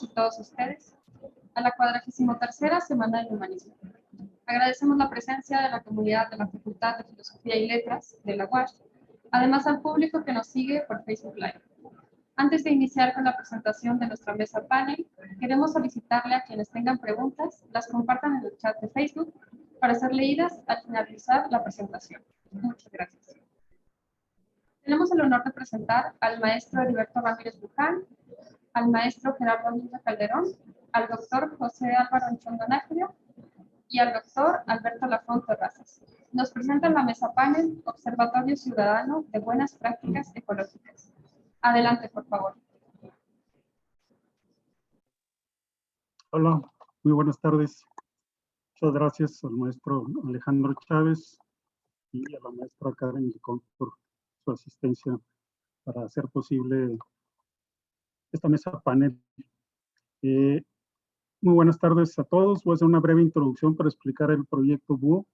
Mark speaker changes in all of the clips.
Speaker 1: y todos ustedes a la 43ª Semana del Humanismo. Agradecemos la presencia de la comunidad de la Facultad de Filosofía y Letras de la UASH, además al público que nos sigue por Facebook Live. Antes de iniciar con la presentación de nuestra mesa panel, queremos solicitarle a quienes tengan preguntas, las compartan en el chat de Facebook para ser leídas al finalizar la presentación. Muchas gracias. Tenemos el honor de presentar al maestro Heriberto Ramírez Luján, al maestro Gerardo Minja Calderón, al doctor José Álvaro Anchondo Nájera y al doctor Alberto Lafont Terrazas. Nos presentan la mesa panel Observatorio Ciudadano de Buenas Prácticas Ecológicas. Adelante, por favor.
Speaker 2: Hola, muy buenas tardes. Muchas gracias al maestro Alejandro Chávez y a la maestra Karen Licón por su asistencia para hacer posible esta mesa panel. Muy buenas tardes a todos. Voy a hacer una breve introducción para explicar el proyecto BUO,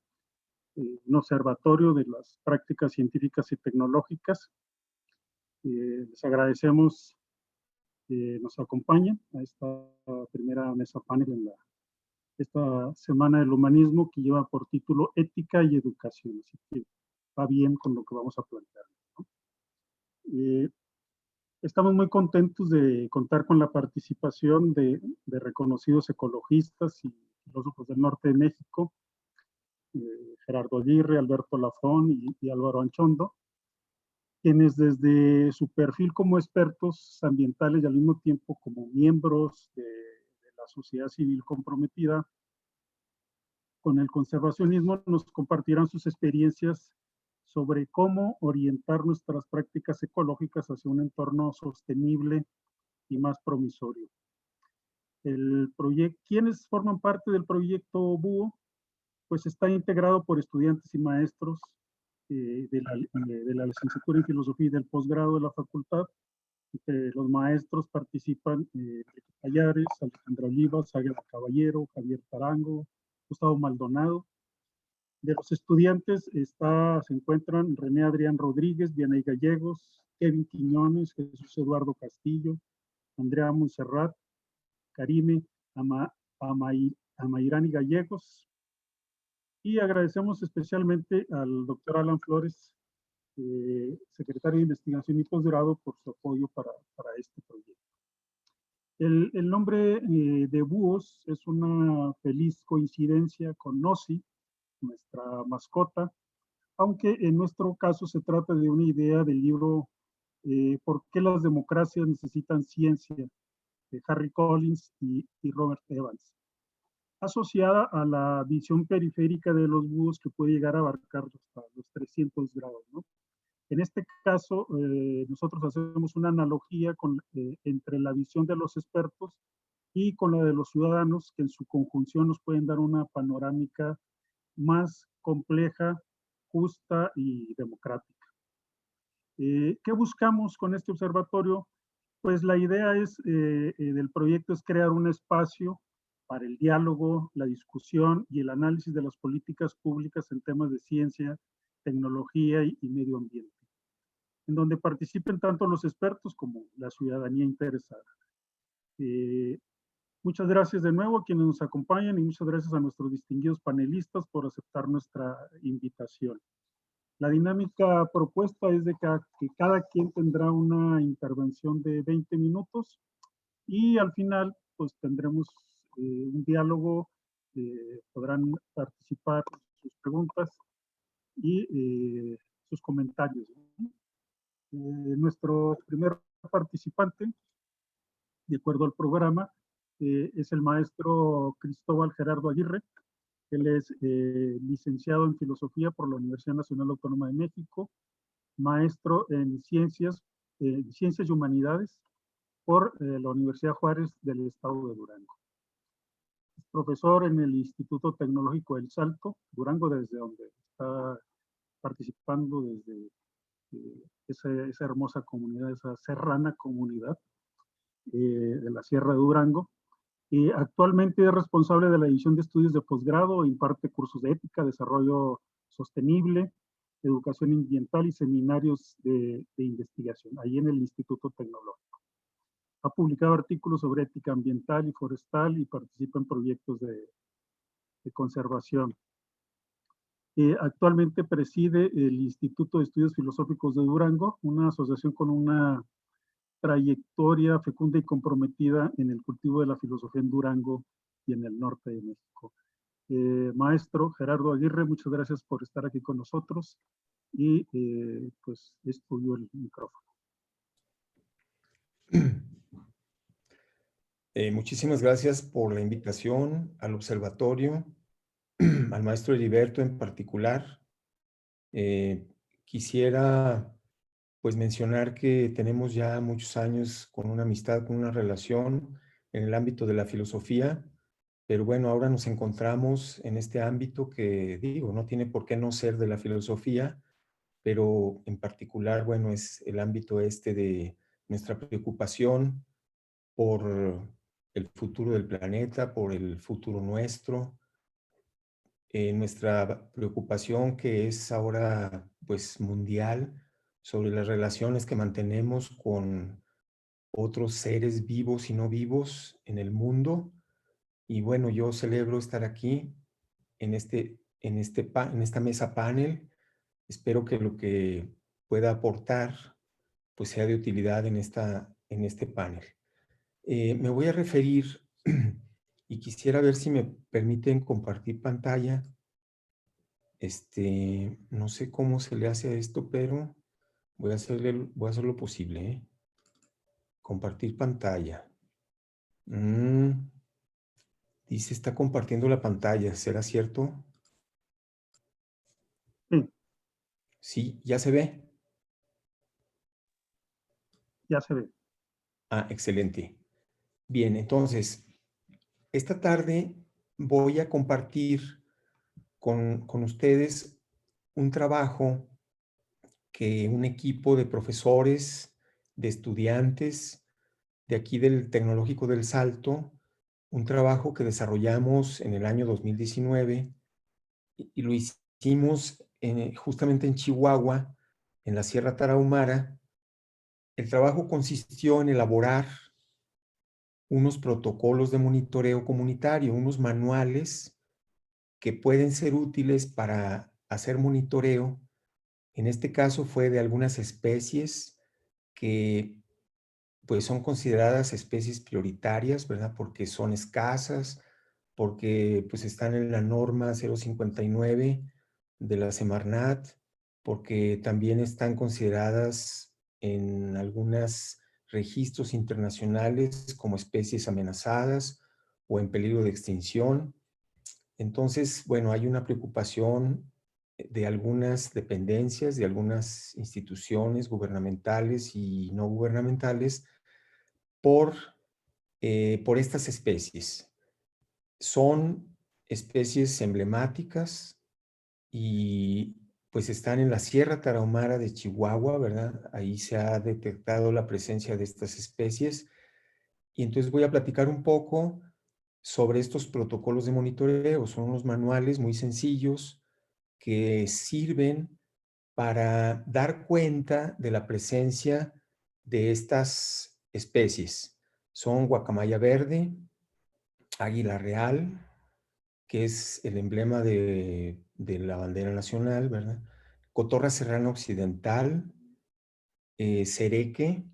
Speaker 2: un observatorio de las prácticas científicas y tecnológicas. Les agradecemos que nos acompañen a esta primera mesa panel en esta Semana del Humanismo, que lleva por título Ética y Educación, así que va bien con lo que vamos a plantear, ¿no? Estamos muy contentos de contar con la participación de reconocidos ecologistas y filósofos del norte de México, Gerardo Aguirre, Alberto Lafont y Álvaro Anchondo, quienes desde su perfil como expertos ambientales y al mismo tiempo como miembros de la sociedad civil comprometida con el conservacionismo nos compartirán sus experiencias sobre cómo orientar nuestras prácticas ecológicas hacia un entorno sostenible y más promisorio. ¿Quiénes forman parte del proyecto BUO? Pues está integrado por estudiantes y maestros de la licenciatura en filosofía y del posgrado de la facultad. Los maestros participan Enrique Pallares, Alejandra Olivas, Águeda Caballero, Javier Tarango, Gustavo Maldonado. De los estudiantes se encuentran René Adrián Rodríguez, Vianey Gallegos, Kevin Quiñones, Jesús Eduardo Castillo, Andrea Montserrat, Karime Amairani Gallegos. Y agradecemos especialmente al doctor Alan Flores, secretario de Investigación y Posgrado, por su apoyo para este proyecto. El nombre de BUOS es una feliz coincidencia con NOCI, nuestra mascota, aunque en nuestro caso se trata de una idea del libro ¿Por qué las democracias necesitan ciencia?, de Harry Collins y Robert Evans, asociada a la visión periférica de los búhos que puede llegar a abarcar hasta los 300 grados, ¿no? En este caso, nosotros hacemos una analogía entre la visión de los expertos y con la de los ciudadanos, que en su conjunción nos pueden dar una panorámica más compleja, justa y democrática. ¿Qué buscamos con este observatorio? Pues la idea del proyecto es crear un espacio para el diálogo, la discusión y el análisis de las políticas públicas en temas de ciencia, tecnología y medio ambiente, en donde participen tanto los expertos como la ciudadanía interesada. Muchas gracias de nuevo a quienes nos acompañan y muchas gracias a nuestros distinguidos panelistas por aceptar nuestra invitación. La dinámica propuesta es que cada quien tendrá una intervención de 20 minutos y al final pues tendremos un diálogo, podrán participar sus preguntas y sus comentarios. Nuestro primer participante, de acuerdo al programa, es el maestro Cristóbal Gerardo Aguirre. Él es licenciado en Filosofía por la Universidad Nacional Autónoma de México, maestro en Ciencias y Humanidades por la Universidad Juárez del Estado de Durango. Es profesor en el Instituto Tecnológico del Salto, Durango, desde donde está participando desde esa hermosa comunidad, esa serrana comunidad de la Sierra de Durango. Actualmente es responsable de la división de estudios de posgrado, imparte cursos de ética, desarrollo sostenible, educación ambiental y seminarios de investigación, ahí en el Instituto Tecnológico. Ha publicado artículos sobre ética ambiental y forestal y participa en proyectos de conservación. Actualmente preside el Instituto de Estudios Filosóficos de Durango, una asociación con una trayectoria fecunda y comprometida en el cultivo de la filosofía en Durango y en el norte de México. Maestro Gerardo Aguirre, muchas gracias por estar aquí con nosotros y pues es tuyo el micrófono.
Speaker 3: Muchísimas gracias por la invitación al observatorio, al maestro Heriberto en particular. Quisiera pues mencionar que tenemos ya muchos años con una amistad, con una relación en el ámbito de la filosofía, pero bueno, ahora nos encontramos en este ámbito que digo, no tiene por qué no ser de la filosofía, pero en particular, bueno, es el ámbito este de nuestra preocupación por el futuro del planeta, por el futuro nuestro, nuestra preocupación que es ahora pues mundial sobre las relaciones que mantenemos con otros seres vivos y no vivos en el mundo. Y bueno, yo celebro estar aquí en esta mesa panel. Espero que lo que pueda aportar pues sea de utilidad en este panel. Me voy a referir y quisiera ver si me permiten compartir pantalla. No sé cómo se le hace a esto, pero voy a hacer lo posible, ¿eh? Compartir pantalla. Dice, está compartiendo la pantalla. ¿Será cierto?
Speaker 2: Sí.
Speaker 3: Sí, ¿ya se ve?
Speaker 2: Ya se ve.
Speaker 3: Ah, excelente. Bien, entonces, esta tarde voy a compartir con ustedes un trabajo que un equipo de profesores, de estudiantes de aquí del Tecnológico del Salto, un trabajo que desarrollamos en el año 2019 y lo hicimos justamente en Chihuahua, en la Sierra Tarahumara. El trabajo consistió en elaborar unos protocolos de monitoreo comunitario, unos manuales que pueden ser útiles para hacer monitoreo. En este caso fue de algunas especies que pues son consideradas especies prioritarias, ¿verdad? Porque son escasas, porque pues están en la norma 059 de la Semarnat, porque también están consideradas en algunos registros internacionales como especies amenazadas o en peligro de extinción. Entonces, bueno, hay una preocupación de algunas dependencias, de algunas instituciones gubernamentales y no gubernamentales por estas especies. Son especies emblemáticas y pues están en la Sierra Tarahumara de Chihuahua, ¿verdad? Ahí se ha detectado la presencia de estas especies. Y entonces voy a platicar un poco sobre estos protocolos de monitoreo. Son unos manuales muy sencillos que sirven para dar cuenta de la presencia de estas especies. Son guacamaya verde, águila real, que es el emblema de la bandera nacional, ¿verdad? Cotorra serrana occidental, cereque,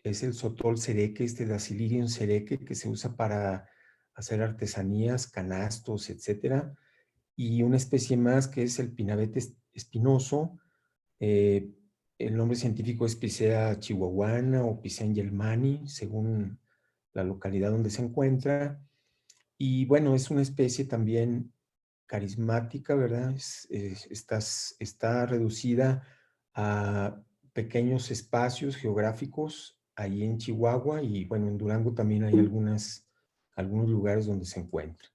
Speaker 3: es el sotol cereque, Dacilirium cereque, que se usa para hacer artesanías, canastos, etcétera. Y una especie más que es el pinabete espinoso. El nombre científico es Picea chihuahuana o Picea angelmani, según la localidad donde se encuentra. Y bueno, es una especie también carismática, ¿verdad? Está reducida a pequeños espacios geográficos ahí en Chihuahua y bueno, en Durango también hay algunos lugares donde se encuentra.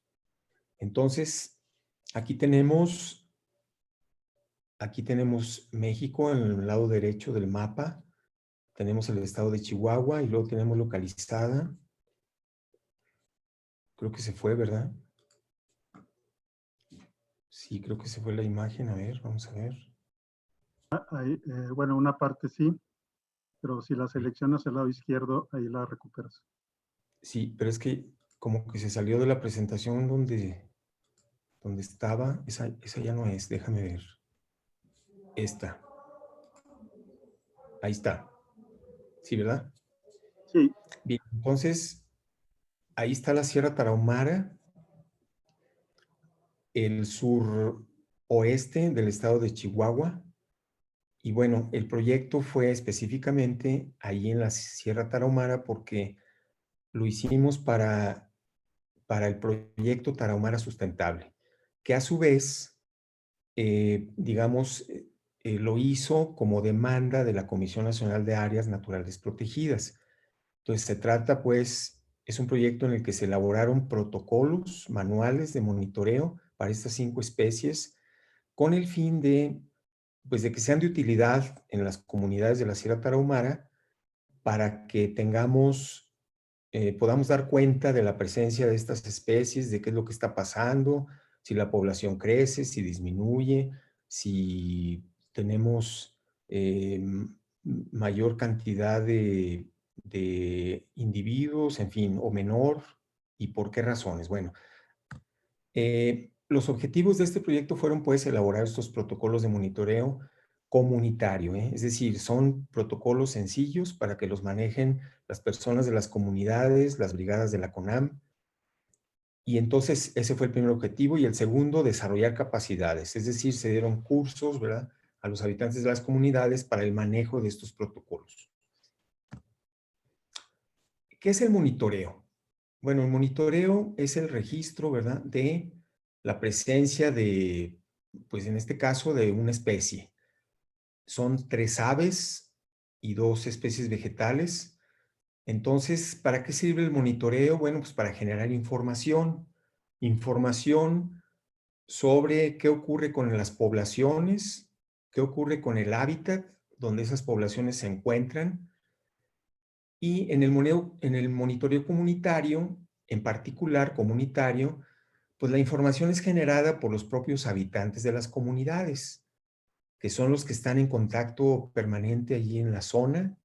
Speaker 3: Entonces, aquí tenemos México en el lado derecho del mapa. Tenemos el estado de Chihuahua y luego tenemos localizada. Creo que se fue, ¿verdad? Sí, creo que se fue la imagen. A ver, vamos a ver.
Speaker 2: Bueno, una parte sí. pero si la seleccionas al lado izquierdo, ahí la recuperas.
Speaker 3: Sí, pero es que como que se salió de la presentación donde estaba. Esa ya no es, déjame ver. Esta. Ahí está. ¿Sí, verdad?
Speaker 2: Sí,
Speaker 3: Bien, entonces, ahí está la Sierra Tarahumara, el sur oeste del estado de Chihuahua. Y bueno, el proyecto fue específicamente ahí en la Sierra Tarahumara porque lo hicimos para el proyecto Tarahumara Sustentable, que a su vez, digamos, lo hizo como demanda de la Comisión Nacional de Áreas Naturales Protegidas. Entonces, se trata, pues, es un proyecto en el que se elaboraron protocolos, manuales de monitoreo para estas 5 especies, con el fin de, pues, de que sean de utilidad en las comunidades de la Sierra Tarahumara para que tengamos, podamos dar cuenta de la presencia de estas especies, de qué es lo que está pasando, si la población crece, si disminuye, si tenemos mayor cantidad de individuos, en fin, o menor, y por qué razones. Bueno, los objetivos de este proyecto fueron, pues, elaborar estos protocolos de monitoreo comunitario, ¿eh? Es decir, son protocolos sencillos para que los manejen las personas de las comunidades, las brigadas de la CONAM. Y entonces ese fue el primer objetivo. Y el segundo, desarrollar capacidades. Es decir, se dieron cursos, ¿verdad?, a los habitantes de las comunidades para el manejo de estos protocolos. ¿Qué es el monitoreo? Bueno, el monitoreo es el registro, ¿verdad?, de la presencia de, pues en este caso, de una especie. Son 3 aves y 2 especies vegetales. Entonces, ¿para qué sirve el monitoreo? Bueno, pues para generar información. Información sobre qué ocurre con las poblaciones, qué ocurre con el hábitat donde esas poblaciones se encuentran. Y en el monitoreo comunitario, en particular comunitario, pues la información es generada por los propios habitantes de las comunidades, que son los que están en contacto permanente allí en la zona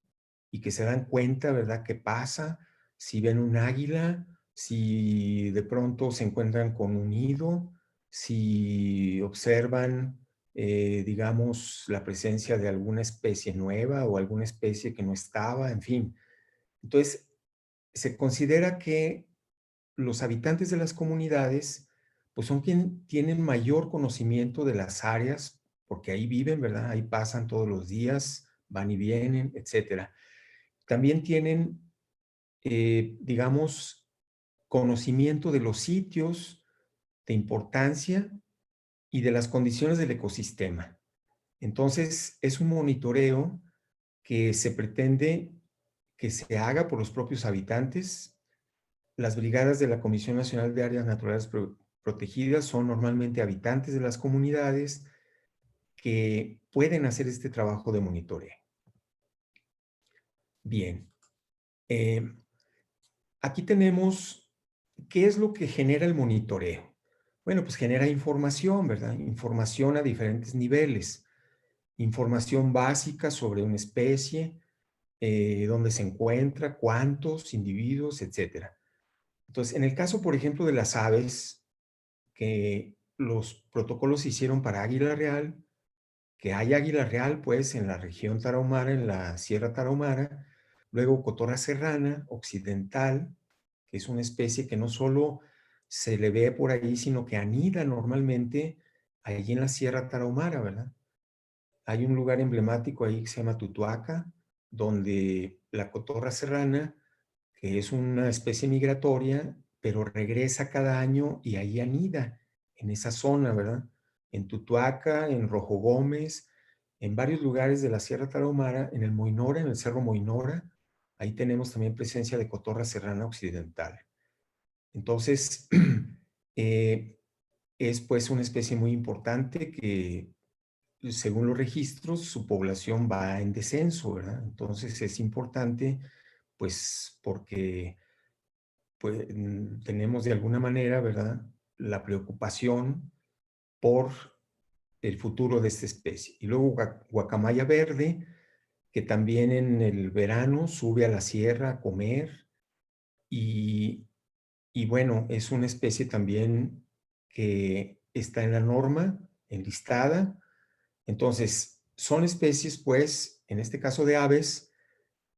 Speaker 3: y que se dan cuenta, ¿verdad?, qué pasa, si ven un águila, si de pronto se encuentran con un nido, si observan, digamos, la presencia de alguna especie nueva o alguna especie que no estaba, en fin. Entonces, se considera que los habitantes de las comunidades, pues son quien tienen mayor conocimiento de las áreas, porque ahí viven, ¿verdad? Ahí pasan todos los días, van y vienen, etcétera. También tienen, digamos, conocimiento de los sitios de importancia y de las condiciones del ecosistema. Entonces, es un monitoreo que se pretende que se haga por los propios habitantes. Las brigadas de la Comisión Nacional de Áreas Naturales Protegidas son normalmente habitantes de las comunidades que pueden hacer este trabajo de monitoreo. Bien. Aquí tenemos, ¿qué es lo que genera el monitoreo? Bueno, pues genera información, ¿verdad? Información a diferentes niveles. Información básica sobre una especie, dónde se encuentra, cuántos individuos, etcétera. Entonces, en el caso, por ejemplo, de las aves, que los protocolos se hicieron para águila real, que hay águila real, pues, en la región tarahumara, en la Sierra Tarahumara, luego cotorra serrana occidental, que es una especie que no solo se le ve por ahí, sino que anida normalmente allí en la Sierra Tarahumara, ¿verdad? Hay un lugar emblemático ahí que se llama Tutuaca, donde la cotorra serrana, que es una especie migratoria, pero regresa cada año y ahí anida en esa zona, ¿verdad? En Tutuaca, en Rojo Gómez, en varios lugares de la Sierra Tarahumara, en el Moynora, en el Cerro Moynora, ahí tenemos también presencia de cotorra serrana occidental. Entonces, es pues una especie muy importante que, según los registros, su población va en descenso, ¿verdad? Entonces es importante, pues, porque pues, tenemos de alguna manera, ¿verdad?, la preocupación por el futuro de esta especie. Y luego guacamaya verde, que también en el verano sube a la sierra a comer y bueno, es una especie también que está en la norma, enlistada. Entonces, son especies, pues, en este caso de aves,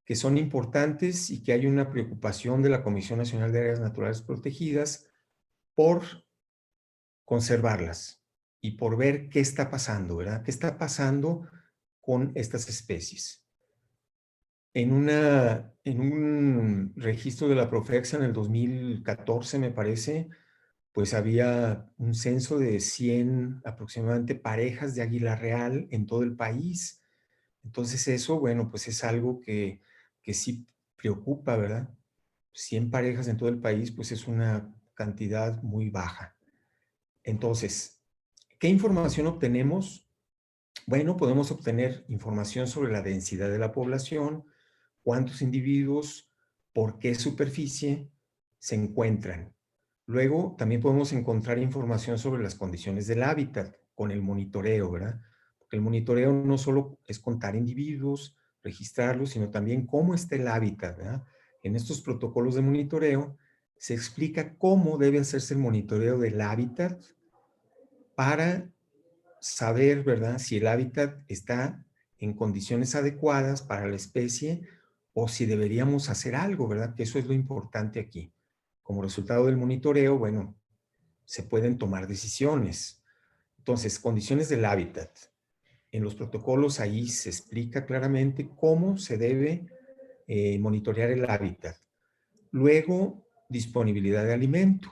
Speaker 3: que son importantes y que hay una preocupación de la Comisión Nacional de Áreas Naturales Protegidas por conservarlas y por ver qué está pasando, ¿verdad? ¿Qué está pasando con estas especies? En un registro de la Profexa en el 2014, me parece, pues había un censo de 100 aproximadamente parejas de águila real en todo el país. Entonces eso, bueno, pues es algo que sí preocupa, ¿verdad? 100 parejas en todo el país, pues es una cantidad muy baja. Entonces, ¿qué información obtenemos? Bueno, podemos obtener información sobre la densidad de la población, cuántos individuos, por qué superficie se encuentran. Luego, también podemos encontrar información sobre las condiciones del hábitat con el monitoreo, ¿verdad? Porque el monitoreo no solo es contar individuos, registrarlos, sino también cómo está el hábitat, ¿verdad? En estos protocolos de monitoreo se explica cómo debe hacerse el monitoreo del hábitat para saber, ¿verdad?, si el hábitat está en condiciones adecuadas para la especie o si deberíamos hacer algo, ¿verdad? Que eso es lo importante aquí. Como resultado del monitoreo, bueno, se pueden tomar decisiones. Entonces, condiciones del hábitat. En los protocolos ahí se explica claramente cómo se debe monitorear el hábitat. Luego, disponibilidad de alimento.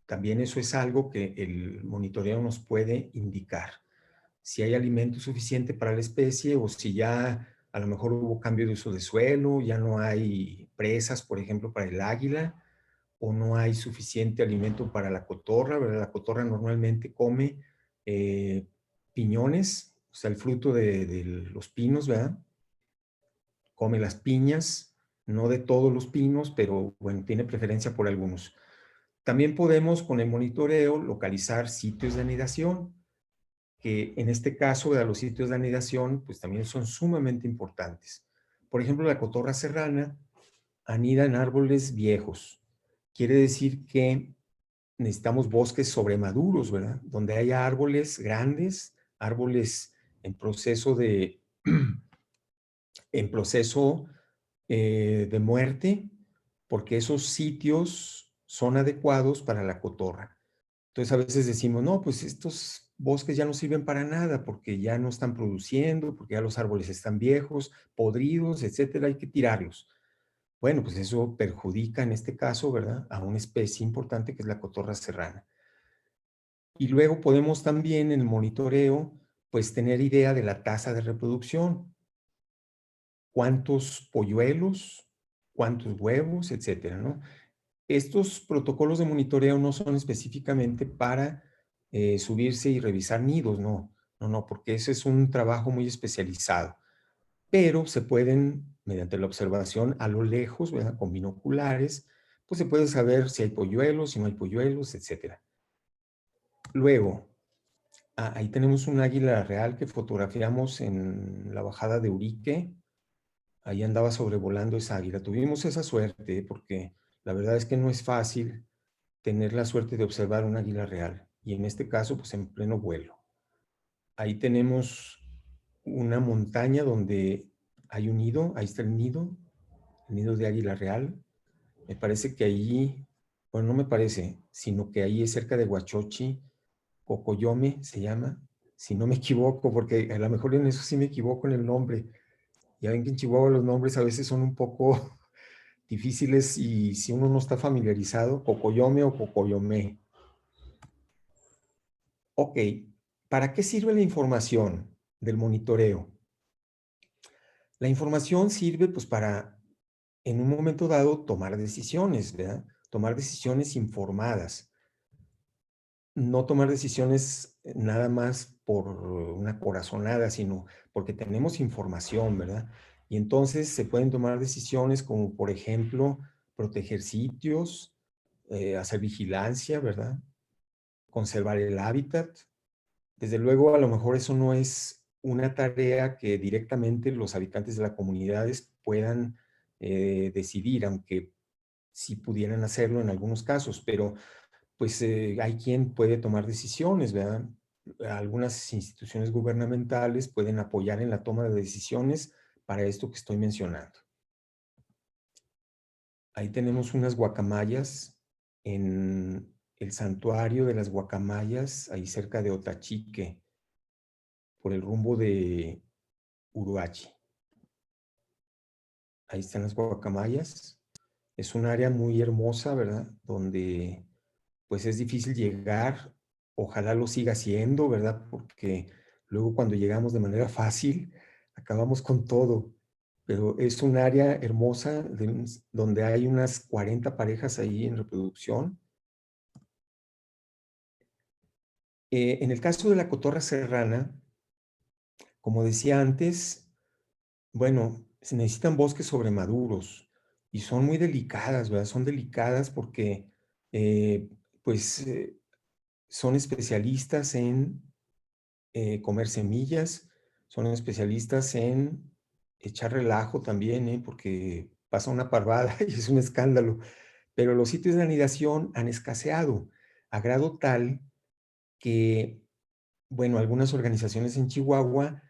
Speaker 3: También eso es algo que el monitoreo nos puede indicar. Si hay alimento suficiente para la especie o si ya a lo mejor hubo cambio de uso de suelo, ya no hay presas, por ejemplo, para el águila, o no hay suficiente alimento para la cotorra, ¿verdad? La cotorra normalmente come piñones, o sea, el fruto de los pinos, ¿verdad? Come las piñas, no de todos los pinos, pero bueno, tiene preferencia por algunos. También podemos con el monitoreo localizar sitios de anidación, que en este caso de los sitios de anidación, pues también son sumamente importantes. Por ejemplo, la cotorra serrana anida en árboles viejos. Quiere decir que necesitamos bosques sobremaduros, ¿verdad? Donde haya árboles grandes, árboles en proceso de muerte, porque esos sitios son adecuados para la cotorra. Entonces a veces decimos, no, pues estos bosques ya no sirven para nada porque ya no están produciendo, porque ya los árboles están viejos, podridos, etcétera, hay que tirarlos. Bueno, pues eso perjudica en este caso, ¿verdad?, a una especie importante que es la cotorra serrana. Y luego podemos también en el monitoreo, pues tener idea de la tasa de reproducción, cuántos polluelos, cuántos huevos, etcétera, ¿no? Estos protocolos de monitoreo no son específicamente para subirse y revisar nidos, no, porque ese es un trabajo muy especializado. Pero se pueden, mediante la observación a lo lejos, ¿verdad?, con binoculares, pues se puede saber si hay polluelos, si no hay polluelos, etcétera. Luego, ahí tenemos un águila real que fotografiamos en la bajada de Urique. Ahí andaba sobrevolando esa águila. Tuvimos esa suerte porque la verdad es que no es fácil tener la suerte de observar un águila real. Y en este caso, pues en pleno vuelo. Ahí tenemos una montaña donde hay un nido. Ahí está el nido de águila real. Me parece que ahí, bueno, no me parece, sino que ahí es cerca de Huachochi, Cocoyome se llama, si no me equivoco, porque a lo mejor en eso sí me equivoco en el nombre. Ya ven que en Chihuahua los nombres a veces son un poco difíciles y si uno no está familiarizado, Cocoyome o Cocoyomé. Ok, ¿para qué sirve la información del monitoreo? La información sirve pues para, en un momento dado, tomar decisiones, ¿verdad? Tomar decisiones informadas. No tomar decisiones nada más por una corazonada, sino porque tenemos información, ¿verdad? Y entonces se pueden tomar decisiones como, por ejemplo, proteger sitios, hacer vigilancia, ¿verdad? Conservar el hábitat. Desde luego, a lo mejor eso no es una tarea que directamente los habitantes de las comunidades puedan decidir, aunque sí pudieran hacerlo en algunos casos, pero pues hay quien puede tomar decisiones, ¿verdad? Algunas instituciones gubernamentales pueden apoyar en la toma de decisiones para esto que estoy mencionando. Ahí tenemos unas guacamayas en el santuario de las guacamayas, ahí cerca de Otachique, por el rumbo de Uruachi. Ahí están las guacamayas. Es un área muy hermosa, ¿verdad? Donde pues es difícil llegar. Ojalá lo siga siendo, ¿verdad? Porque luego cuando llegamos de manera fácil, acabamos con todo. Pero es un área hermosa donde hay unas 40 parejas ahí en reproducción. En el caso de la cotorra serrana, como decía antes, bueno, se necesitan bosques sobremaduros y son muy delicadas, ¿verdad? Son delicadas porque, eh, pues, son especialistas en comer semillas, son especialistas en echar relajo también, porque pasa una parvada y es un escándalo. Pero los sitios de anidación han escaseado a grado tal que, bueno, algunas organizaciones en Chihuahua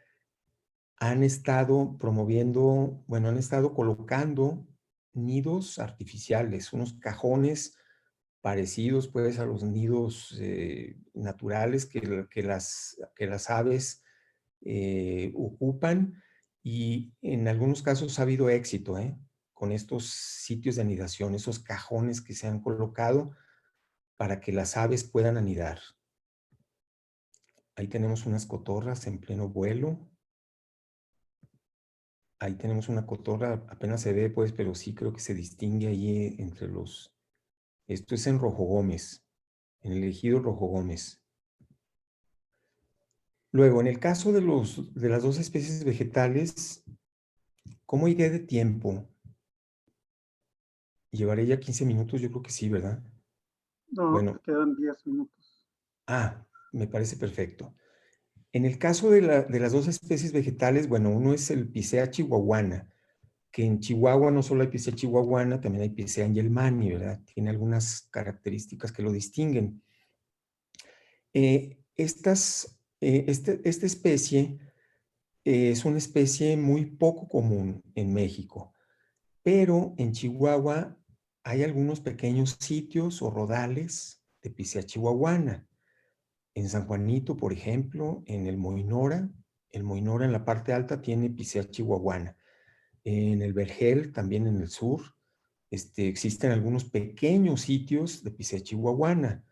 Speaker 3: han estado promoviendo, bueno, han estado colocando nidos artificiales, unos cajones parecidos pues a los nidos naturales que las aves ocupan, y en algunos casos ha habido éxito con estos sitios de anidación, esos cajones que se han colocado para que las aves puedan anidar. Ahí tenemos unas cotorras en pleno vuelo. Ahí tenemos una cotorra, apenas se ve pues, pero sí creo que se distingue ahí entre los... Esto es en Rojo Gómez, en el ejido Rojo Gómez. Luego, en el caso de las dos especies vegetales, ¿cómo iré de tiempo? ¿Llevaré ya 15 minutos? Yo creo que sí, ¿verdad?
Speaker 2: No,
Speaker 3: Bueno,
Speaker 2: te quedan 10 minutos.
Speaker 3: me parece perfecto. En el caso de las dos especies vegetales, bueno, uno es el Picea chihuahuana, que en Chihuahua no solo hay Picea chihuahuana, también hay Picea angelmani, ¿verdad? Tiene algunas características que lo distinguen. Esta especie es una especie muy poco común en México, pero en Chihuahua hay algunos pequeños sitios o rodales de Picea chihuahuana. En San Juanito, por ejemplo, en el Moinora en la parte alta tiene Picea chihuahuana. En el Vergel, también en el sur, existen algunos pequeños sitios de Picea chihuahuana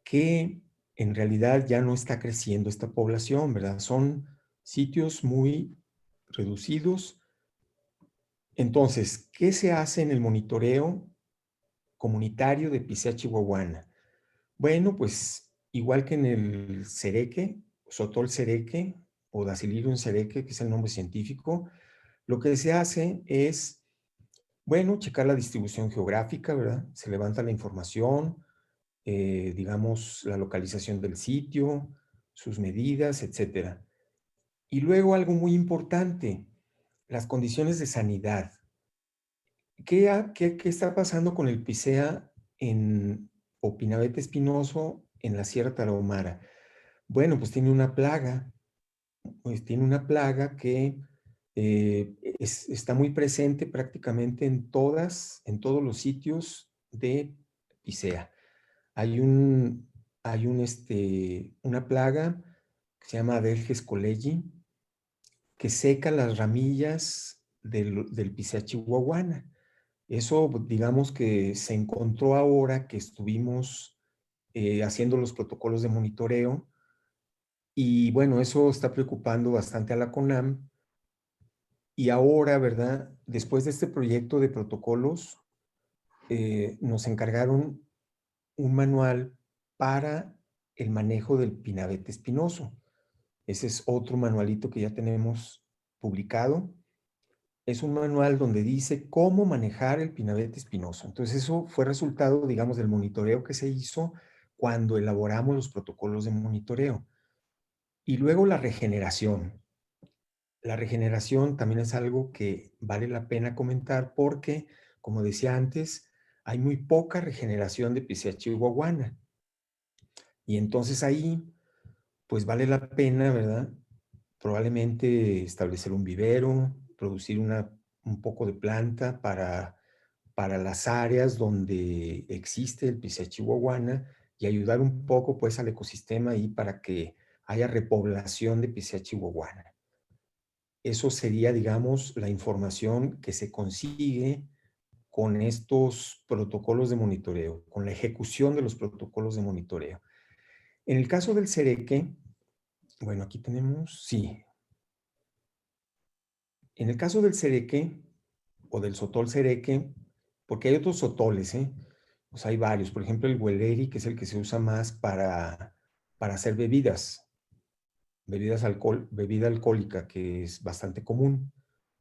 Speaker 3: que en realidad ya no está creciendo esta población, ¿verdad? Son sitios muy reducidos. Entonces, ¿qué se hace en el monitoreo comunitario de Picea chihuahuana? Bueno, pues igual que en el cereque, sotol cereque o Dacilirium cereque, que es el nombre científico, lo que se hace es, bueno, checar la distribución geográfica, ¿verdad? Se levanta la información, digamos, la localización del sitio, sus medidas, etcétera. Y luego algo muy importante, las condiciones de sanidad. ¿Qué está pasando con el Picea o Pinabete espinoso en la Sierra Tarahumara? Bueno, pues tiene una plaga, que está muy presente prácticamente en todos los sitios de Picea. Hay una plaga que se llama Adelges colegi, que seca las ramillas del Picea chihuahuana. Eso, digamos que se encontró ahora que estuvimos haciendo los protocolos de monitoreo, y bueno, eso está preocupando bastante a la CONAM. Y ahora, ¿verdad? Después de este proyecto de protocolos, nos encargaron un manual para el manejo del pinabete espinoso. Ese es otro manualito que ya tenemos publicado. Es un manual donde dice cómo manejar el pinabete espinoso. Entonces, eso fue resultado, digamos, del monitoreo que se hizo cuando elaboramos los protocolos de monitoreo. Y luego la regeneración. La regeneración también es algo que vale la pena comentar porque, como decía antes, hay muy poca regeneración de Picea chihuahuana. Y entonces ahí, pues vale la pena, ¿verdad? Probablemente establecer un vivero, producir un poco de planta para las áreas donde existe el Picea chihuahuana y ayudar un poco pues al ecosistema ahí para que haya repoblación de Picea chihuahuana. Eso sería, digamos, la información que se consigue con estos protocolos de monitoreo, con la ejecución de los protocolos de monitoreo. En el caso del cereque, bueno, aquí tenemos, sí. En el caso del cereque o del sotol cereque, porque hay otros sotoles, pues hay varios. Por ejemplo, el hueleri, que es el que se usa más para hacer bebidas bebida alcohólica, que es bastante común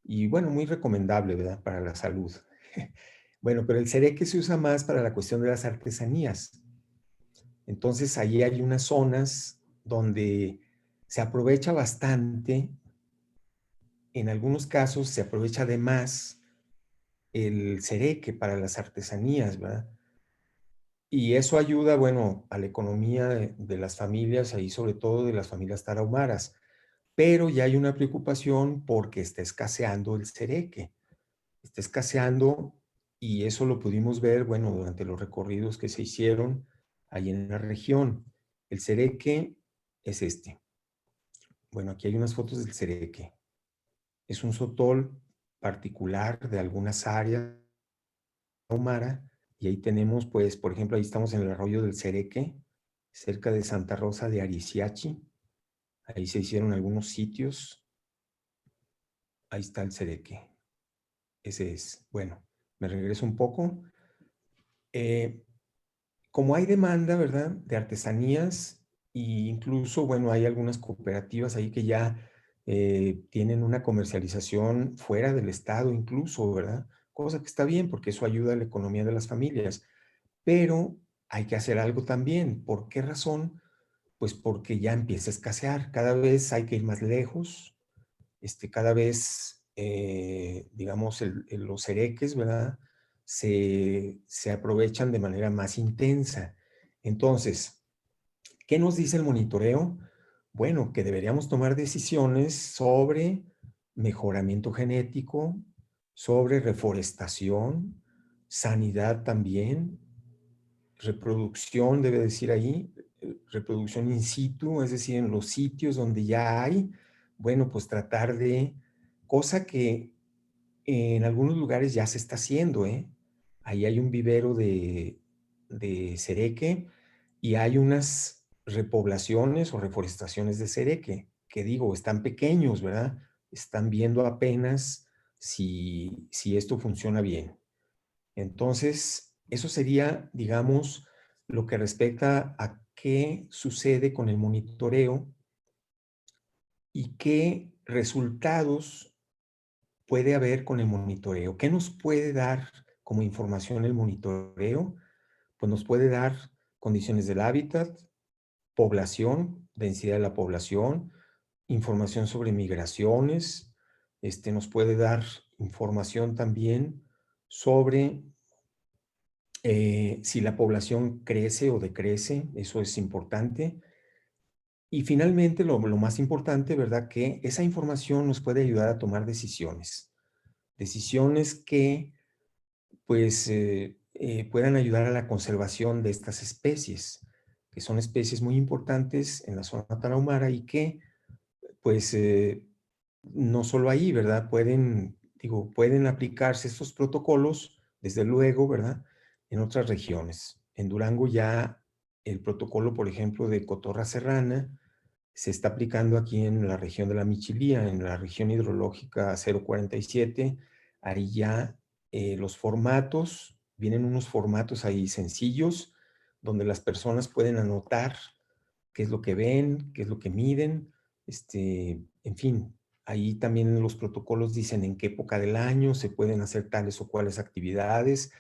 Speaker 3: y bueno, muy recomendable, ¿verdad? Para la salud. Bueno, pero el cereque se usa más para la cuestión de las artesanías. Entonces, ahí hay unas zonas donde se aprovecha bastante, en algunos casos se aprovecha de más el cereque para las artesanías, ¿verdad? Y eso ayuda, bueno, a la economía de las familias, ahí sobre todo de las familias tarahumaras. Pero ya hay una preocupación porque está escaseando el cereque. Está escaseando y eso lo pudimos ver, bueno, durante los recorridos que se hicieron ahí en la región. El cereque es este. Bueno, aquí hay unas fotos del cereque. Es un sotol particular de algunas áreas tarahumara y ahí tenemos, pues, por ejemplo, ahí estamos en el arroyo del Cereque, cerca de Santa Rosa de Ariciachi. Ahí se hicieron algunos sitios. Ahí está el Cereque. Ese es. Bueno, me regreso un poco. Como hay demanda, ¿verdad?, de artesanías e incluso, bueno, hay algunas cooperativas ahí que ya tienen una comercialización fuera del estado incluso, ¿verdad? Cosa que está bien porque eso ayuda a la economía de las familias. Pero hay que hacer algo también. ¿Por qué razón? Pues porque ya empieza a escasear. Cada vez hay que ir más lejos. Cada vez, digamos, los cereques, ¿verdad? Se aprovechan de manera más intensa. Entonces, ¿qué nos dice el monitoreo? Bueno, que deberíamos tomar decisiones sobre mejoramiento genético, sobre reforestación, sanidad también, reproducción, debe decir ahí, reproducción in situ, es decir, en los sitios donde ya hay, bueno, pues tratar de, cosa que en algunos lugares ya se está haciendo, ¿eh? Ahí hay un vivero de cereque y hay unas repoblaciones o reforestaciones de cereque, que digo, están pequeños, ¿verdad? Están viendo apenas si esto funciona bien. Entonces, eso sería, digamos, lo que respecta a qué sucede con el monitoreo y qué resultados puede haber con el monitoreo. ¿Qué nos puede dar como información el monitoreo? Pues nos puede dar condiciones del hábitat, población, densidad de la población, información sobre migraciones, nos puede dar información también sobre si la población crece o decrece, eso es importante. Y finalmente, lo más importante, ¿verdad? Que esa información nos puede ayudar a tomar decisiones. Decisiones que, pues, puedan ayudar a la conservación de estas especies, que son especies muy importantes en la zona tarahumara y que, pues, no solo ahí, ¿verdad? Pueden aplicarse estos protocolos, desde luego, ¿verdad? En otras regiones. En Durango ya el protocolo, por ejemplo, de cotorra serrana, se está aplicando aquí en la región de la Michilía, en la región hidrológica 047. Ahí ya los formatos, vienen unos formatos ahí sencillos, donde las personas pueden anotar qué es lo que ven, qué es lo que miden, en fin, ahí también los protocolos dicen en qué época del año se pueden hacer tales o cuales actividades,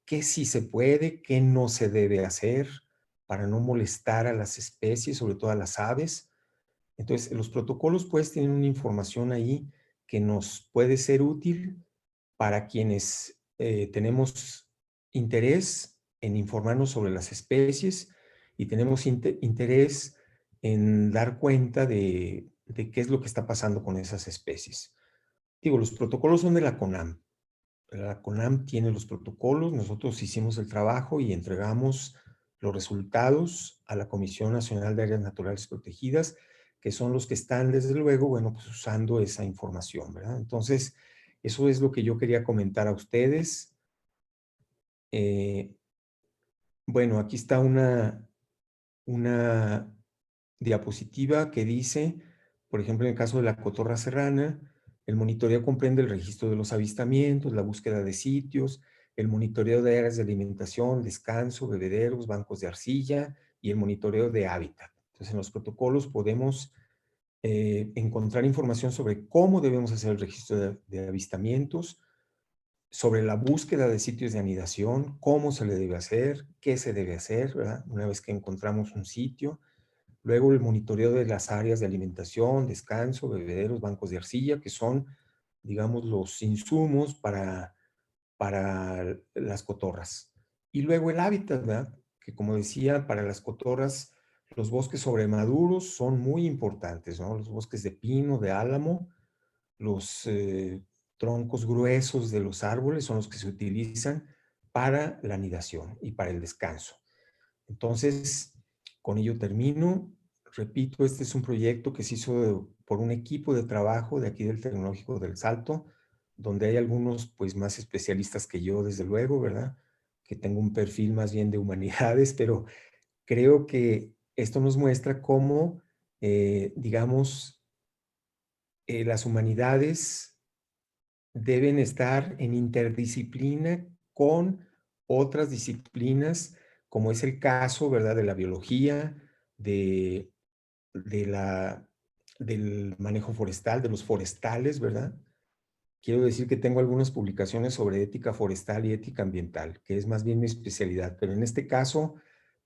Speaker 3: qué sí se puede, qué no se debe hacer para no molestar a las especies, sobre todo a las aves. Entonces, los protocolos pues tienen una información ahí que nos puede ser útil para quienes tenemos interés en informarnos sobre las especies y tenemos interés en dar cuenta de qué es lo que está pasando con esas especies. Digo, los protocolos son de la CONAM. La CONAM tiene los protocolos, nosotros hicimos el trabajo y entregamos los resultados a la Comisión Nacional de Áreas Naturales Protegidas, que son los que están, desde luego, bueno, pues usando esa información, ¿verdad? Entonces, eso es lo que yo quería comentar a ustedes. Bueno, aquí está una diapositiva que dice, por ejemplo, en el caso de la cotorra serrana, el monitoreo comprende el registro de los avistamientos, la búsqueda de sitios, el monitoreo de áreas de alimentación, descanso, bebederos, bancos de arcilla y el monitoreo de hábitat. Entonces, en los protocolos podemos encontrar información sobre cómo debemos hacer el registro de avistamientos, sobre la búsqueda de sitios de anidación, cómo se le debe hacer, qué se debe hacer, ¿verdad? Una vez que encontramos un sitio. Luego el monitoreo de las áreas de alimentación, descanso, bebederos, bancos de arcilla, que son, digamos, los insumos para las cotorras. Y luego el hábitat, ¿verdad? Que como decía, para las cotorras, los bosques sobremaduros son muy importantes, ¿no? Los bosques de pino, de álamo, los troncos gruesos de los árboles son los que se utilizan para la anidación y para el descanso. Entonces, con ello termino. Repito, este es un proyecto que se hizo por un equipo de trabajo de aquí del Tecnológico del Salto, donde hay algunos pues más especialistas que yo, desde luego, ¿verdad? Que tengo un perfil más bien de humanidades, pero creo que esto nos muestra cómo, digamos, las humanidades deben estar en interdisciplina con otras disciplinas, como es el caso, ¿verdad?, de la biología, de del manejo forestal, de los forestales, ¿verdad? Quiero decir que tengo algunas publicaciones sobre ética forestal y ética ambiental, que es más bien mi especialidad, pero en este caso,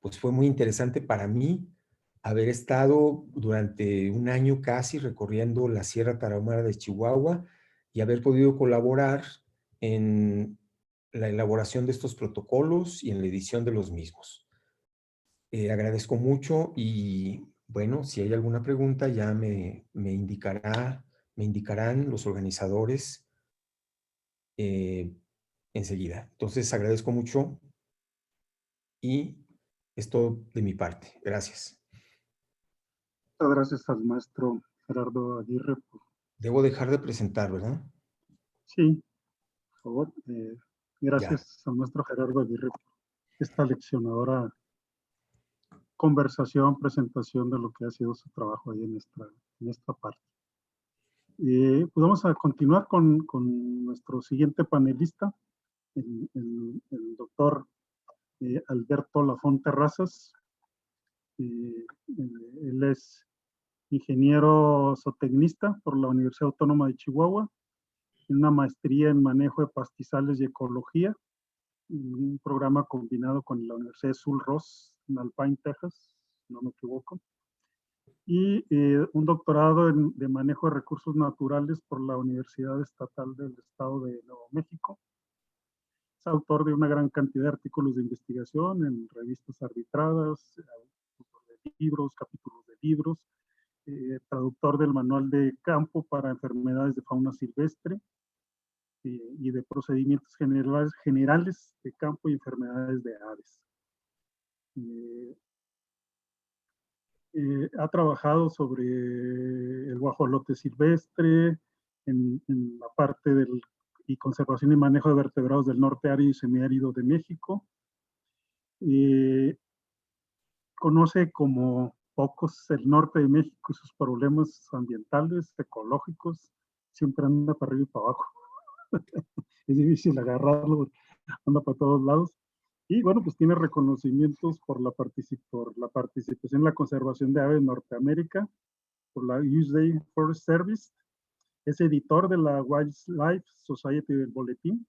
Speaker 3: pues fue muy interesante para mí haber estado durante un año casi recorriendo la Sierra Tarahumara de Chihuahua y haber podido colaborar en la elaboración de estos protocolos y en la edición de los mismos. Agradezco mucho y bueno, si hay alguna pregunta ya me indicarán los organizadores enseguida. Entonces agradezco mucho y es todo de mi parte. Gracias.
Speaker 2: Muchas gracias al maestro Gerardo Aguirre.
Speaker 3: Debo dejar de presentar, ¿verdad?
Speaker 2: Sí, por favor.
Speaker 3: Ya.
Speaker 2: Gracias al maestro Gerardo Aguirre por esta leccionadora conversación, presentación de lo que ha sido su trabajo ahí en esta parte. Pues vamos a continuar con nuestro siguiente panelista, el doctor Alberto Lafont Terrazas. Él es ingeniero zootecnista por la Universidad Autónoma de Chihuahua, tiene una maestría en manejo de pastizales y ecología, un programa combinado con la Universidad de Sul Ross en Alpine, Texas, si no me equivoco, y un doctorado de manejo de recursos naturales por la Universidad Estatal del Estado de Nuevo México. Es autor de una gran cantidad de artículos de investigación en revistas arbitradas, autor de libros, capítulos de libros, traductor del manual de campo para enfermedades de fauna silvestre y de procedimientos generales de campo y enfermedades de aves. Ha trabajado sobre el guajolote silvestre, en la parte y conservación y manejo de vertebrados del norte árido y semiárido de México. Conoce como pocos el norte de México y sus problemas ambientales, ecológicos, siempre anda para arriba y para abajo. Es difícil agarrarlo, anda para todos lados. Y bueno, pues tiene reconocimientos por la participación en la conservación de aves en Norteamérica, por la USA Forest Service, es editor de la Wildlife Society del Boletín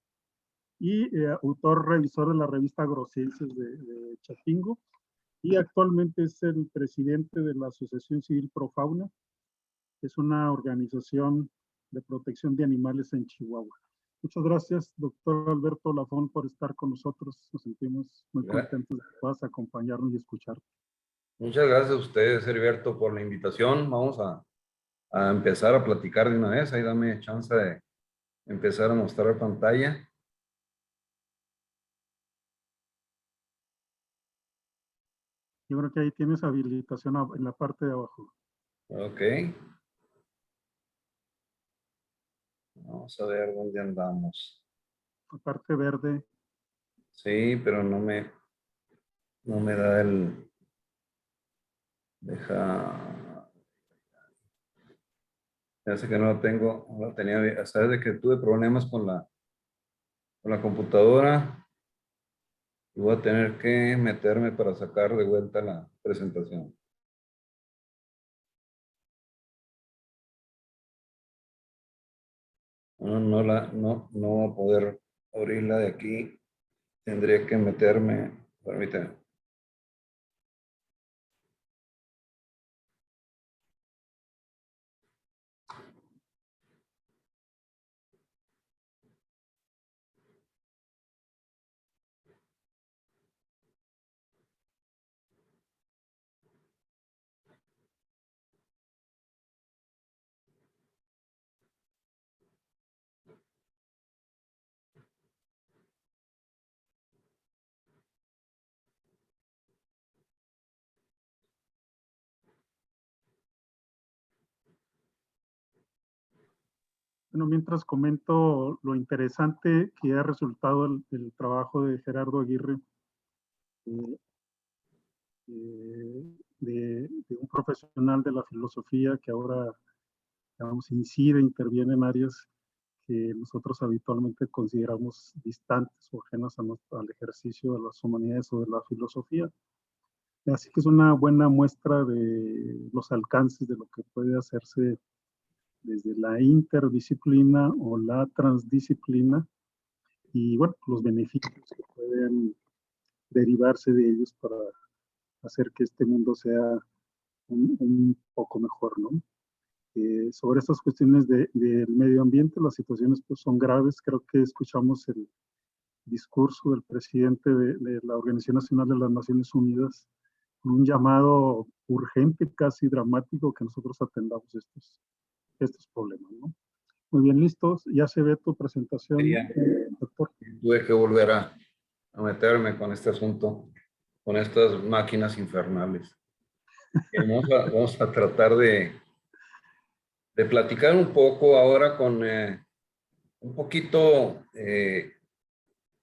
Speaker 2: y autor revisor de la revista Agrociencias de Chapingo, y actualmente es el presidente de la Asociación Civil Pro Fauna Es una organización de protección de animales en Chihuahua. Muchas gracias, doctor Alberto Lafón, por estar con nosotros. Nos sentimos muy contentos de que puedas acompañarnos y escuchar.
Speaker 4: Muchas gracias a ustedes, Heriberto, por la invitación. Vamos a empezar a platicar de una vez. Ahí dame chance de empezar a mostrar pantalla.
Speaker 2: Yo creo que ahí tienes habilitación en la parte de abajo.
Speaker 4: Ok. Vamos a ver dónde andamos.
Speaker 2: La parte verde.
Speaker 4: Sí, pero no me da el... Deja... Ya sé que no la tengo, no la tenía, sabes de que tuve problemas con la computadora y voy a tener que meterme para sacar de vuelta la presentación. No voy a poder abrirla de aquí. Tendría que meterme, permítame.
Speaker 2: Bueno, mientras comento lo interesante que ha resultado el trabajo de Gerardo Aguirre, de un profesional de la filosofía que ahora, digamos, incide, interviene en áreas que nosotros habitualmente consideramos distantes o ajenas al ejercicio de las humanidades o de la filosofía. Así que es una buena muestra de los alcances de lo que puede hacerse desde la interdisciplina o la transdisciplina y, bueno, los beneficios que pueden derivarse de ellos para hacer que este mundo sea un poco mejor, ¿no? Sobre estas cuestiones del medio ambiente, las situaciones pues son graves. Creo que escuchamos el discurso del presidente de la Organización Nacional de las Naciones Unidas con un llamado urgente, casi dramático, que nosotros atendamos estos problemas, ¿no? Muy bien, listos. Ya se ve tu presentación, doctor.
Speaker 4: Tuve que volver a meterme con este asunto, con estas máquinas infernales. Vamos a tratar de platicar un poco ahora con un poquito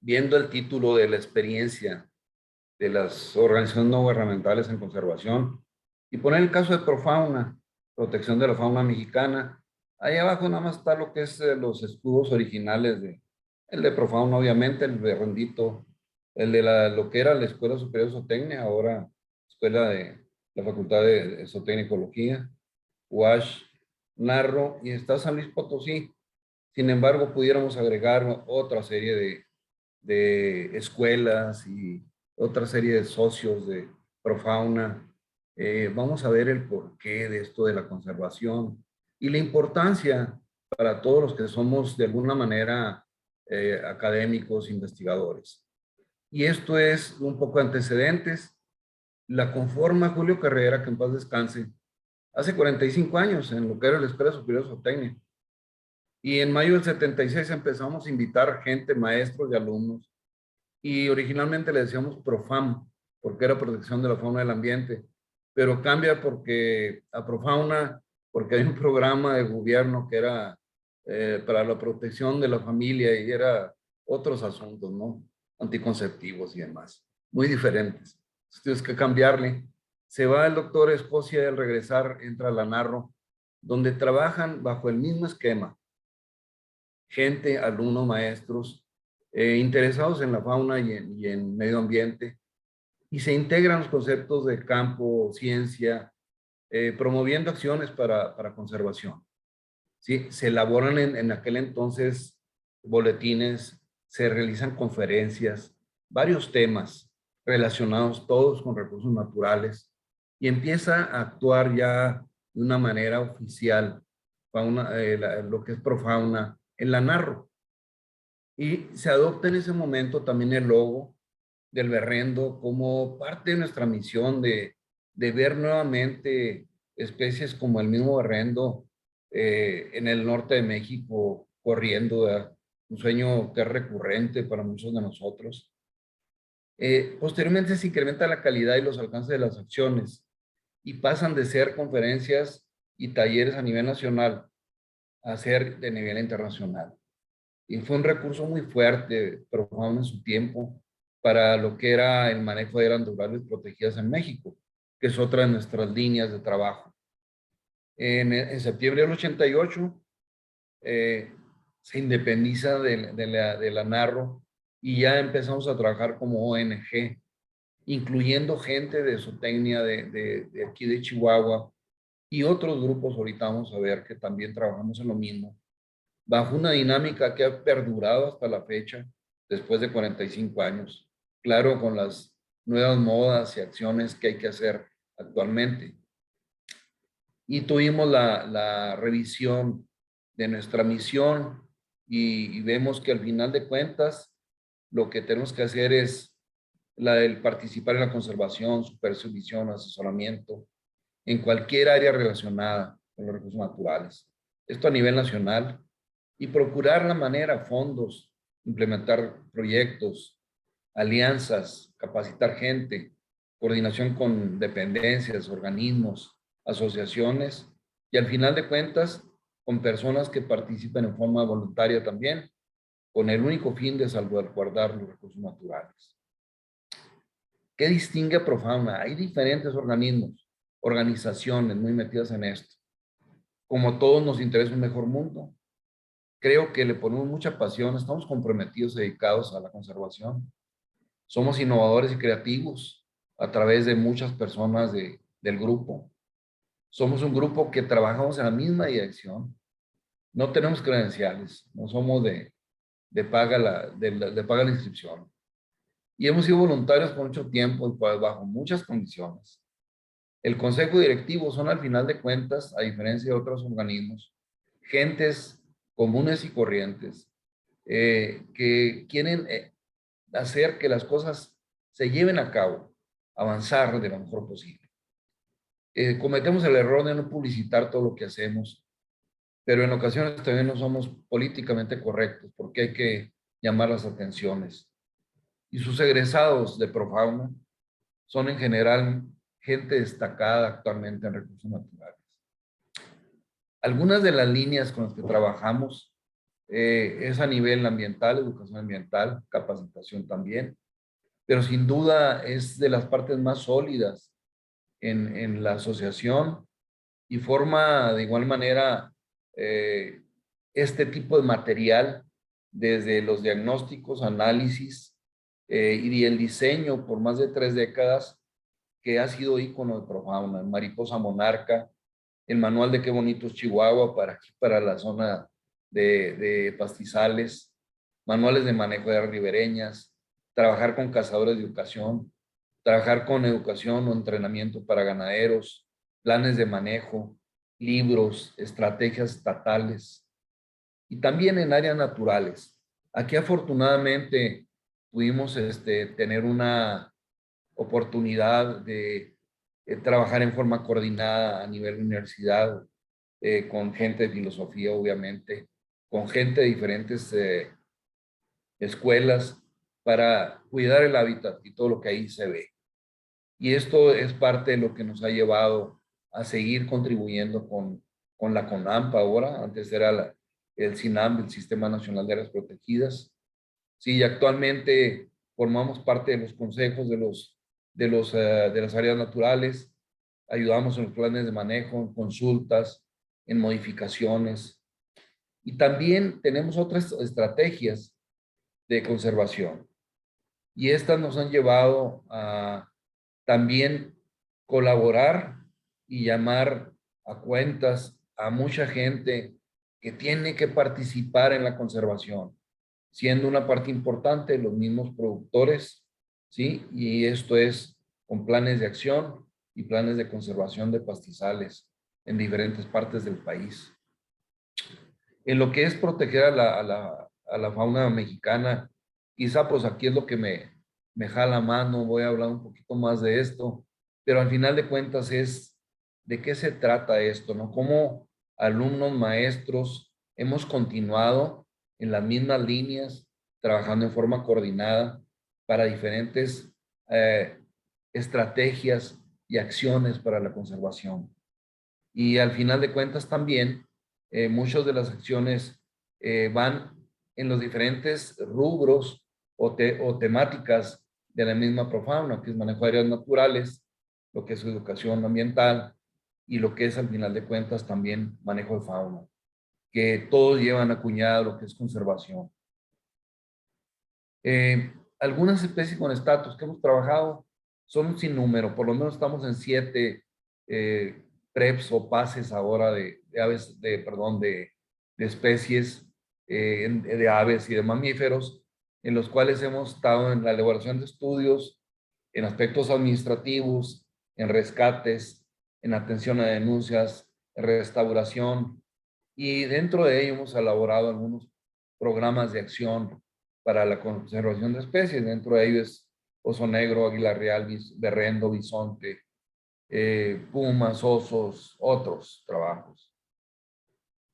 Speaker 4: viendo el título de la experiencia de las organizaciones no gubernamentales en conservación y poner el caso de Profauna, protección de la fauna mexicana. Ahí abajo nada más está lo que es los escudos originales el de Profauna, obviamente, el berrendito, el de lo que era la Escuela Superior de Zootecnia, ahora Escuela de la Facultad de Zootecnia y Ecología, UASH, Narro, y está San Luis Potosí. Sin embargo, pudiéramos agregar otra serie de escuelas y otra serie de socios de Profauna. Vamos a ver el porqué de esto de la conservación y la importancia para todos los que somos de alguna manera académicos, investigadores. Y esto es un poco antecedentes. La conforma Julio Carrera, que en paz descanse, hace 45 años en lo que era la Escuela Superior de Zootecnia. Y en mayo del 76 empezamos a invitar gente, maestros y alumnos. Y originalmente le decíamos Profam, porque era protección de la fauna del ambiente. Pero cambia porque a Profauna, porque hay un programa de gobierno que era para la protección de la familia y era otros asuntos, ¿no? Anticonceptivos y demás. Muy diferentes. Entonces tienes que cambiarle. Se va el doctor Escocia y al regresar entra a la Narro, donde trabajan bajo el mismo esquema. Gente, alumnos, maestros, interesados en la fauna y en medio ambiente, y se integran los conceptos de campo, ciencia, promoviendo acciones para conservación. ¿Sí? Se elaboran en aquel entonces boletines, se realizan conferencias, varios temas relacionados todos con recursos naturales, y empieza a actuar ya de una manera oficial lo que es Profauna en la Narro. Y se adopta en ese momento también el logo del berrendo como parte de nuestra misión de ver nuevamente especies como el mismo berrendo en el norte de México corriendo, ¿verdad? Un sueño que es recurrente para muchos de nosotros. Posteriormente se incrementa la calidad y los alcances de las acciones y pasan de ser conferencias y talleres a nivel nacional a ser de nivel internacional. Y fue un recurso muy fuerte, Profauna en su tiempo, para lo que era el manejo de áreas naturales protegidas en México, que es otra de nuestras líneas de trabajo. En septiembre del 88 se independiza de la Narro y ya empezamos a trabajar como ONG, incluyendo gente de zootecnia de aquí de Chihuahua y otros grupos. Ahorita vamos a ver que también trabajamos en lo mismo, bajo una dinámica que ha perdurado hasta la fecha, después de 45 años. Claro, con las nuevas modas y acciones que hay que hacer actualmente. Y tuvimos la revisión de nuestra misión y vemos que al final de cuentas lo que tenemos que hacer es el participar en la conservación, supervisión, asesoramiento en cualquier área relacionada con los recursos naturales. Esto a nivel nacional, y procurar la manera, fondos, implementar proyectos, alianzas, capacitar gente, coordinación con dependencias, organismos, asociaciones y al final de cuentas con personas que participen en forma voluntaria también, con el único fin de salvaguardar los recursos naturales. ¿Qué distingue a Profauna? Hay diferentes organismos, organizaciones muy metidas en esto. Como todos nos interesa un mejor mundo, creo que le ponemos mucha pasión, estamos comprometidos, dedicados a la conservación. Somos innovadores y creativos a través de muchas personas del grupo. Somos un grupo que trabajamos en la misma dirección. No tenemos credenciales, no somos de paga la inscripción. Y hemos sido voluntarios por mucho tiempo y bajo muchas condiciones. El consejo directivo son, al final de cuentas, a diferencia de otros organismos, gentes comunes y corrientes que quieren hacer que las cosas se lleven a cabo, avanzar de lo mejor posible. Cometemos el error de no publicitar todo lo que hacemos, pero en ocasiones también no somos políticamente correctos porque hay que llamar las atenciones. Y sus egresados de Profauna son en general gente destacada actualmente en recursos naturales. Algunas de las líneas con las que trabajamos es a nivel ambiental, educación ambiental, capacitación también, pero sin duda es de las partes más sólidas en la asociación y forma de igual manera este tipo de material desde los diagnósticos, análisis y el diseño por más de 3 décadas que ha sido ícono de Profauna, mariposa monarca, el manual de Qué bonito es Chihuahua para la zona de pastizales, manuales de manejo de áreas ribereñas, trabajar con cazadores de educación, trabajar con educación o entrenamiento para ganaderos, planes de manejo, libros, estrategias estatales y también en áreas naturales. Aquí afortunadamente pudimos tener una oportunidad de trabajar en forma coordinada a nivel universidad, con gente de filosofía, obviamente, con gente de diferentes escuelas para cuidar el hábitat y todo lo que ahí se ve. Y esto es parte de lo que nos ha llevado a seguir contribuyendo con la CONAMPA ahora, antes era el SINAM, el Sistema Nacional de Áreas Protegidas. Sí, y actualmente formamos parte de los consejos de las áreas naturales, ayudamos en los planes de manejo, en consultas, en modificaciones. Y también tenemos otras estrategias de conservación. Y estas nos han llevado a también colaborar y llamar a cuentas a mucha gente que tiene que participar en la conservación, siendo una parte importante los mismos productores, ¿sí? Y esto es con planes de acción y planes de conservación de pastizales en diferentes partes del país. En lo que es proteger a la fauna mexicana, quizá pues aquí es lo que me jala mano, voy a hablar un poquito más de esto, pero al final de cuentas es de qué se trata esto, ¿no? Cómo alumnos, maestros, hemos continuado en las mismas líneas, trabajando en forma coordinada para diferentes estrategias y acciones para la conservación. Y al final de cuentas también, muchas de las acciones van en los diferentes rubros o temáticas de la misma Profauna, que es manejo de áreas naturales, lo que es educación ambiental y lo que es al final de cuentas también manejo de fauna, que todos llevan acuñado lo que es conservación. Algunas especies con estatus que hemos trabajado son un sinnúmero, por lo menos estamos en 7 preps o pases ahora de aves, perdón, de especies de aves y de mamíferos, en los cuales hemos estado en la elaboración de estudios, en aspectos administrativos, en rescates, en atención a denuncias, en restauración, y dentro de ello hemos elaborado algunos programas de acción para la conservación de especies. Dentro de ellos oso negro, águila real, berrendo, bisonte, pumas, osos, otros trabajos.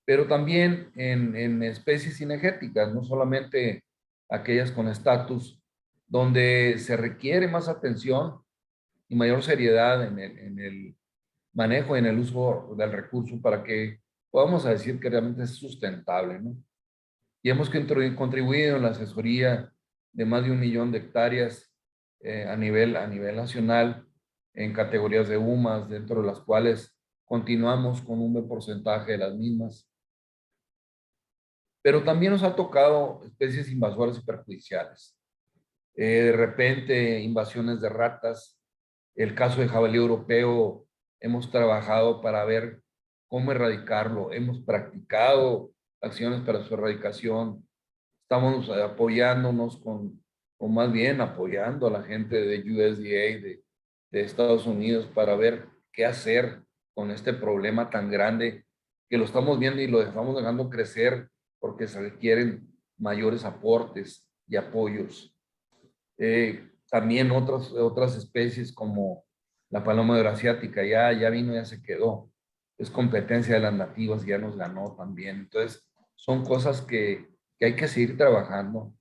Speaker 4: Pero también en especies cinegéticas, no solamente aquellas con estatus, donde se requiere más atención y mayor seriedad en el manejo y en el uso del recurso para que podamos decir que realmente es sustentable, ¿no? Y hemos contribuido en la asesoría de más de 1 millón de hectáreas a nivel nacional en categorías de UMAS, dentro de las cuales continuamos con un buen porcentaje de las mismas. Pero también nos ha tocado especies invasoras y perjudiciales. De repente, invasiones de ratas. El caso de jabalí europeo, hemos trabajado para ver cómo erradicarlo. Hemos practicado acciones para su erradicación. Estamos apoyándonos o más bien apoyando a la gente de USDA, de Estados Unidos, para ver qué hacer con este problema tan grande que lo estamos viendo y lo estamos dejando crecer porque se requieren mayores aportes y apoyos. También otras especies como la paloma eurasiática ya vino, ya se quedó. Es competencia de las nativas, ya nos ganó también. Entonces, son cosas que hay que seguir trabajando.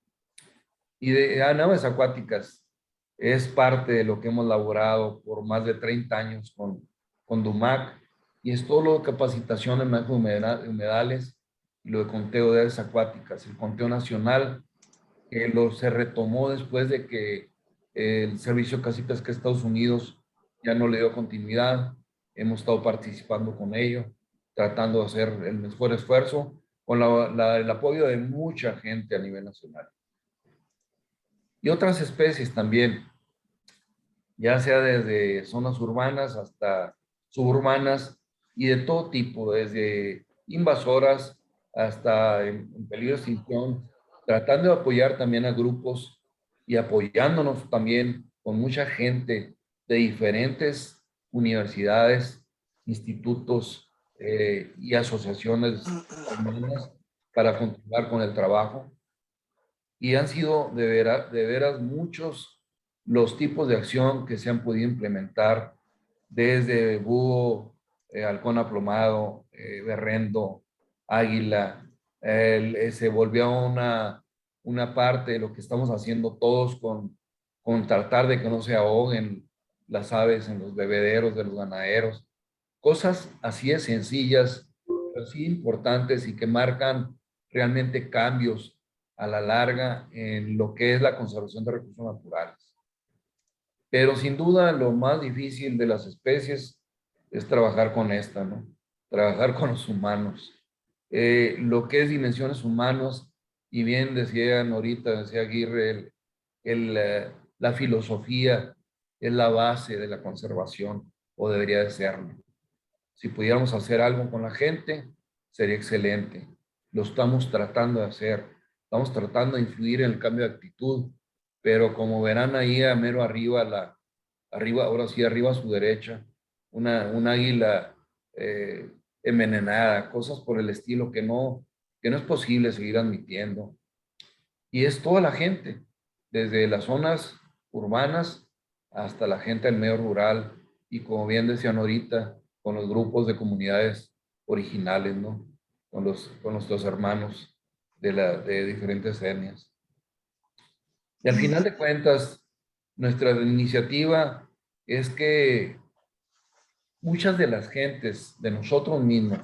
Speaker 4: Y de aves acuáticas es parte de lo que hemos elaborado por más de 30 años con DUMAC, y es todo lo de capacitación en manejo de humedales y lo de conteo de aves acuáticas. El conteo nacional se retomó después de que el Servicio Caza y Pesca de Estados Unidos ya no le dio continuidad. Hemos estado participando con ello, tratando de hacer el mejor esfuerzo con el apoyo de mucha gente a nivel nacional. Y otras especies también, ya sea desde zonas urbanas hasta suburbanas y de todo tipo, desde invasoras hasta en peligro de extinción, tratando de apoyar también a grupos y apoyándonos también con mucha gente de diferentes universidades, institutos y asociaciones para continuar con el trabajo. Y han sido de veras muchos los tipos de acción que se han podido implementar, desde búho, halcón aplomado, berrendo, águila. Se volvió una parte de lo que estamos haciendo todos con tratar de que no se ahoguen las aves en los bebederos de los ganaderos. Cosas así de sencillas, pero sí importantes y que marcan realmente cambios a la larga en lo que es la conservación de recursos naturales. Pero sin duda lo más difícil de las especies es trabajar con esta, ¿no? Trabajar con los humanos. Lo que es dimensiones humanas, y bien decían ahorita, decía Aguirre, la filosofía es la base de la conservación, o debería de serlo. Si pudiéramos hacer algo con la gente, sería excelente. Lo estamos tratando de hacer. Estamos tratando de influir en el cambio de actitud, pero como verán ahí a mero arriba, ahora sí, arriba a su derecha, un águila envenenada, cosas por el estilo que no es posible seguir admitiendo. Y es toda la gente, desde las zonas urbanas hasta la gente del medio rural, y como bien decían ahorita, con los grupos de comunidades originales, ¿no? Con nuestros hermanos de diferentes etnias. Y al final de cuentas, nuestra iniciativa es que muchas de las gentes, de nosotros mismos,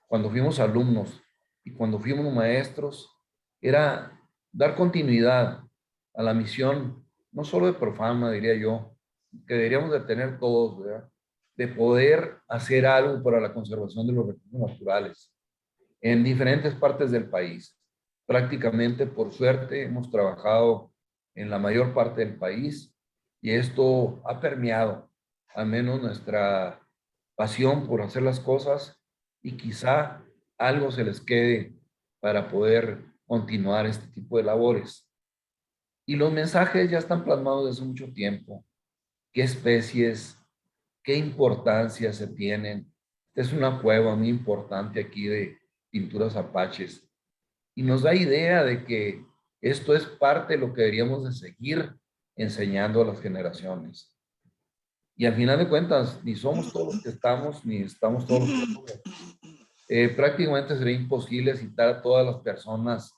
Speaker 4: cuando fuimos alumnos y cuando fuimos maestros, era dar continuidad a la misión, no solo de Profama, diría yo, que deberíamos de tener todos, ¿verdad? De poder hacer algo para la conservación de los recursos naturales en diferentes partes del país. Prácticamente, por suerte, hemos trabajado en la mayor parte del país y esto ha permeado al menos nuestra pasión por hacer las cosas, y quizá algo se les quede para poder continuar este tipo de labores. Y los mensajes ya están plasmados desde mucho tiempo. ¿Qué especies, qué importancia se tienen? Esta es una cueva muy importante aquí de pinturas apaches, y nos da idea de que esto es parte de lo que deberíamos de seguir enseñando a las generaciones. Y al final de cuentas, ni somos todos los que estamos, ni estamos todos los que somos. Prácticamente sería imposible citar a todas las personas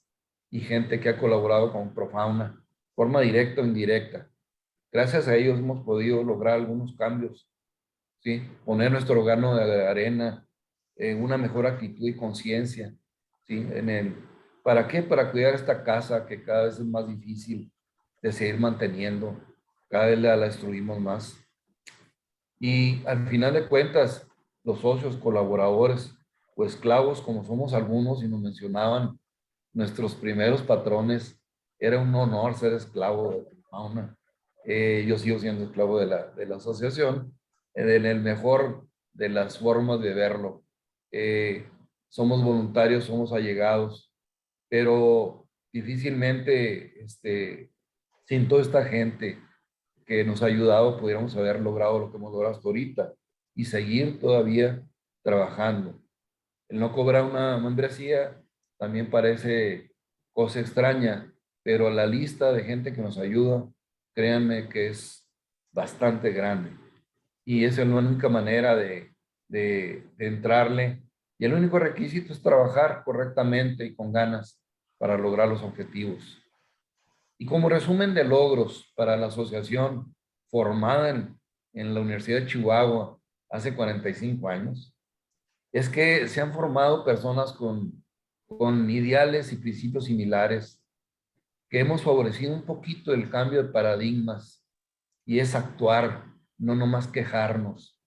Speaker 4: y gente que ha colaborado con Profauna, forma directa o indirecta. Gracias a ellos hemos podido lograr algunos cambios, ¿sí? Poner nuestro grano de arena en una mejor actitud y conciencia, ¿sí? ¿Para qué? Para cuidar esta casa que cada vez es más difícil de seguir manteniendo. Cada vez la destruimos más. Y al final de cuentas, los socios, colaboradores o esclavos, como somos algunos y nos mencionaban nuestros primeros patrones, era un honor ser esclavo de Profauna. Yo sigo siendo esclavo de la asociación, en el mejor de las formas de verlo. Somos voluntarios, somos allegados, pero difícilmente sin toda esta gente que nos ha ayudado, pudiéramos haber logrado lo que hemos logrado hasta ahorita y seguir todavía trabajando. El no cobrar una membresía también parece cosa extraña, pero la lista de gente que nos ayuda, créanme que es bastante grande. Y esa es la única manera de entrarle. Y el único requisito es trabajar correctamente y con ganas para lograr los objetivos. Y como resumen de logros para la asociación formada en la Universidad de Chihuahua hace 45 años, es que se han formado personas con ideales y principios similares, que hemos favorecido un poquito el cambio de paradigmas, y es actuar, no nomás quejarnos,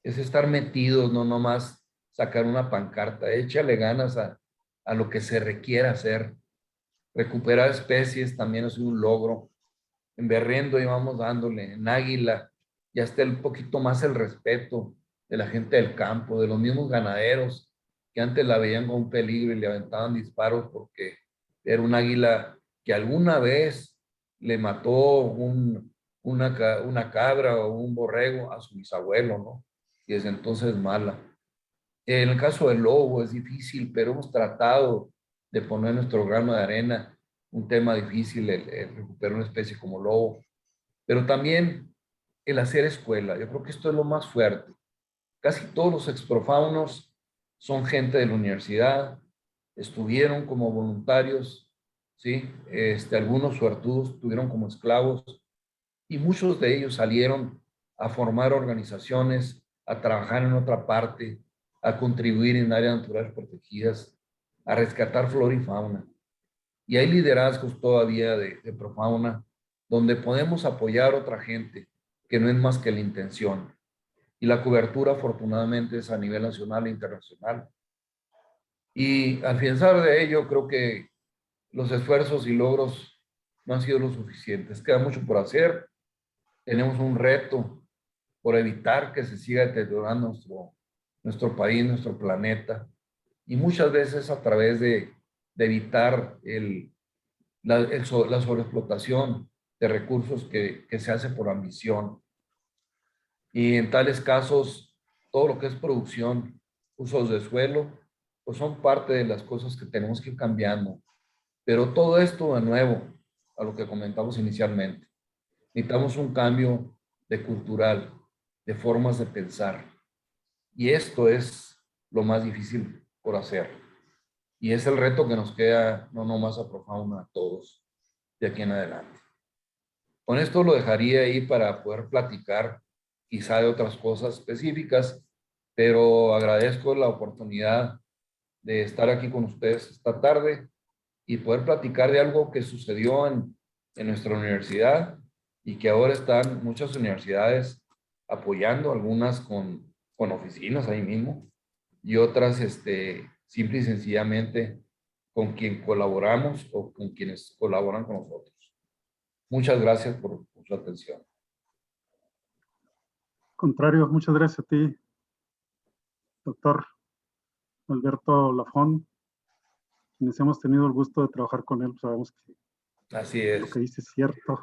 Speaker 4: es estar metidos, no nomás sacar una pancarta. Échale ganas a lo que se requiera hacer. Recuperar especies también es un logro. En Berriendo íbamos dándole, en Águila ya está un poquito más el respeto de la gente del campo, de los mismos ganaderos que antes la veían como un peligro y le aventaban disparos porque era un águila que alguna vez le mató una cabra o un borrego a su bisabuelo, ¿no? Y desde entonces mala. En el caso del lobo es difícil, pero hemos tratado de poner nuestro grano de arena. Un tema difícil el recuperar una especie como lobo, pero también el hacer escuela. Yo creo que esto es lo más fuerte. Casi todos los exprofaunos son gente de la universidad, estuvieron como voluntarios, ¿sí? Algunos suertudos estuvieron como esclavos, y muchos de ellos salieron a formar organizaciones, a trabajar en otra parte, a contribuir en áreas naturales protegidas, a rescatar flora y fauna. Y hay liderazgos todavía de Profauna donde podemos apoyar a otra gente, que no es más que la intención. Y la cobertura, afortunadamente, es a nivel nacional e internacional. Y al pensar de ello, creo que los esfuerzos y logros no han sido lo suficientes. Queda mucho por hacer. Tenemos un reto por evitar que se siga deteriorando nuestro país, nuestro planeta. Y muchas veces a través de evitar la sobreexplotación de recursos que se hace por ambición. Y en tales casos, todo lo que es producción, usos de suelo, pues son parte de las cosas que tenemos que ir cambiando. Pero todo esto de nuevo, a lo que comentamos inicialmente, necesitamos un cambio de cultural, de formas de pensar. Y esto es lo más difícil por hacer. Y es el reto que nos queda, no nomás a Profauna, a todos, de aquí en adelante. Con esto lo dejaría ahí para poder platicar quizá de otras cosas específicas, pero agradezco la oportunidad de estar aquí con ustedes esta tarde y poder platicar de algo que sucedió en nuestra universidad y que ahora están muchas universidades apoyando, algunas con oficinas ahí mismo y otras simple y sencillamente con quien colaboramos o con quienes colaboran con nosotros. Muchas gracias por su atención.
Speaker 2: Contrario, muchas gracias a ti, doctor Alberto Lafón, quienes hemos tenido el gusto de trabajar con él, sabemos que
Speaker 4: Así
Speaker 2: lo
Speaker 4: es.
Speaker 2: que dice es cierto.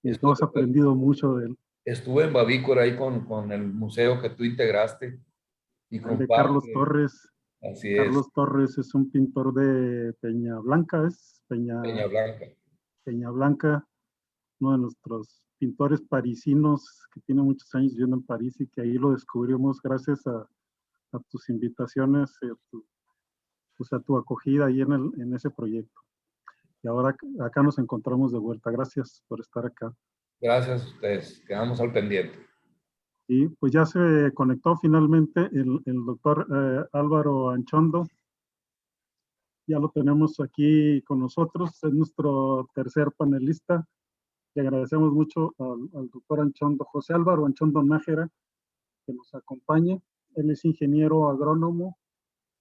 Speaker 2: Y hemos aprendido mucho de él.
Speaker 4: Estuve en Bavícora ahí con el museo que tú integraste y con
Speaker 2: De
Speaker 4: parte
Speaker 2: Carlos Torres.
Speaker 4: Así
Speaker 2: Carlos
Speaker 4: es,
Speaker 2: Torres es un pintor de Peña Blanca,
Speaker 4: Peña Blanca.
Speaker 2: Peña Blanca, uno de nuestros pintores parisinos que tiene muchos años viviendo en París y que ahí lo descubrimos gracias a tus invitaciones, a tu acogida ahí en ese proyecto. Y ahora acá nos encontramos de vuelta. Gracias por estar acá.
Speaker 4: Gracias a ustedes. Quedamos al pendiente.
Speaker 2: Y pues ya se conectó finalmente el doctor Álvaro Anchondo. Ya lo tenemos aquí con nosotros. Es nuestro tercer panelista. Le agradecemos mucho al doctor Anchondo, José Álvaro Anchondo Nájera, que nos acompañe. Él es ingeniero agrónomo,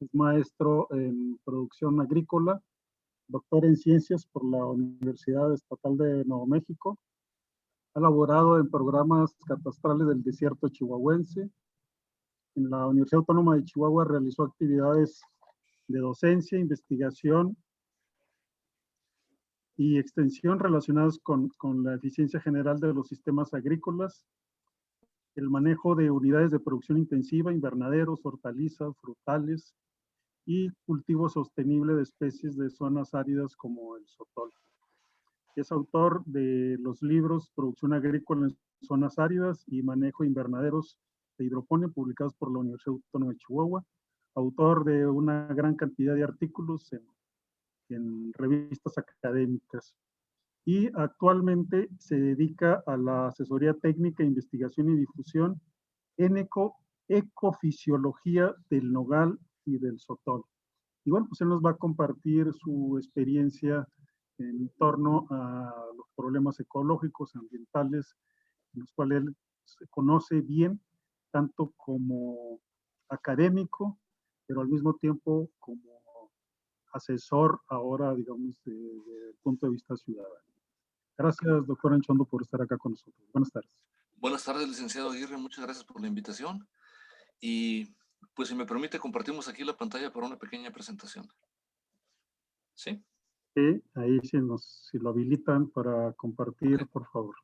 Speaker 2: es maestro en producción agrícola, doctor en ciencias por la Universidad Estatal de Nuevo México. Ha laborado en programas catastrales del desierto chihuahuense. En la Universidad Autónoma de Chihuahua realizó actividades de docencia, investigación y extensión relacionadas con la eficiencia general de los sistemas agrícolas, el manejo de unidades de producción intensiva, invernaderos, hortalizas, frutales y cultivo sostenible de especies de zonas áridas como el sotol. Es autor de los libros Producción agrícola en zonas áridas y Manejo de invernaderos de hidroponía, publicados por la Universidad Autónoma de Chihuahua, autor de una gran cantidad de artículos en revistas académicas. Y actualmente se dedica a la asesoría técnica, investigación y difusión en ecofisiología del nogal y del sotol. Y bueno, pues él nos va a compartir su experiencia en torno a los problemas ecológicos, ambientales, en los cuales él se conoce bien, tanto como académico, pero al mismo tiempo como asesor ahora, digamos, desde el punto de vista ciudadano. Gracias, doctor Anchondo, por estar acá con nosotros. Buenas tardes.
Speaker 5: Buenas tardes, licenciado Aguirre. Muchas gracias por la invitación. Y pues si me permite, compartimos aquí la pantalla para una pequeña presentación. ¿Sí?
Speaker 2: Sí, ahí si lo habilitan para compartir, okay, por favor.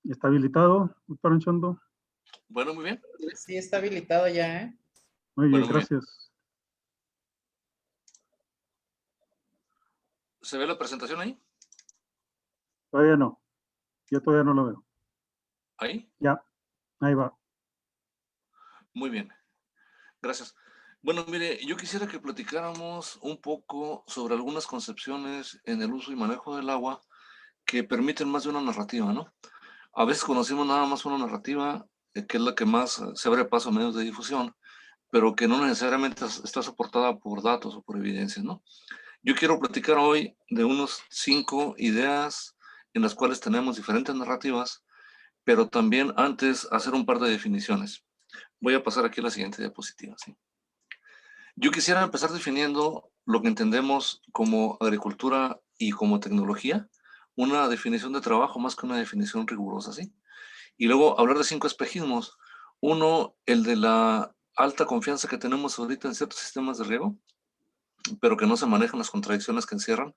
Speaker 2: ¿Está habilitado, doctor Anchondo?
Speaker 5: Bueno, muy bien.
Speaker 6: Sí, está habilitado ya, ¿eh?
Speaker 2: Muy bien,
Speaker 5: bueno,
Speaker 2: gracias.
Speaker 5: ¿Se ve la presentación ahí?
Speaker 2: Todavía no. Yo todavía no lo veo.
Speaker 5: ¿Ahí?
Speaker 2: Ya, ahí va.
Speaker 5: Muy bien. Gracias. Bueno, mire, yo quisiera que platicáramos un poco sobre algunas concepciones en el uso y manejo del agua que permiten más de una narrativa, ¿no? A veces conocemos nada más una narrativa, que es la que más se abre paso a medios de difusión, pero que no necesariamente está soportada por datos o por evidencias, ¿no? Yo quiero platicar hoy de unos 5 ideas en las cuales tenemos diferentes narrativas pero también antes hacer un par de definiciones. Voy a pasar aquí a la siguiente diapositiva, ¿sí? Yo quisiera empezar definiendo lo que entendemos como agricultura y como tecnología, una definición de trabajo más que una definición rigurosa, ¿sí? Y luego hablar de 5 espejismos. Uno, el de la alta confianza que tenemos ahorita en ciertos sistemas de riego, pero que no se manejan las contradicciones que encierran.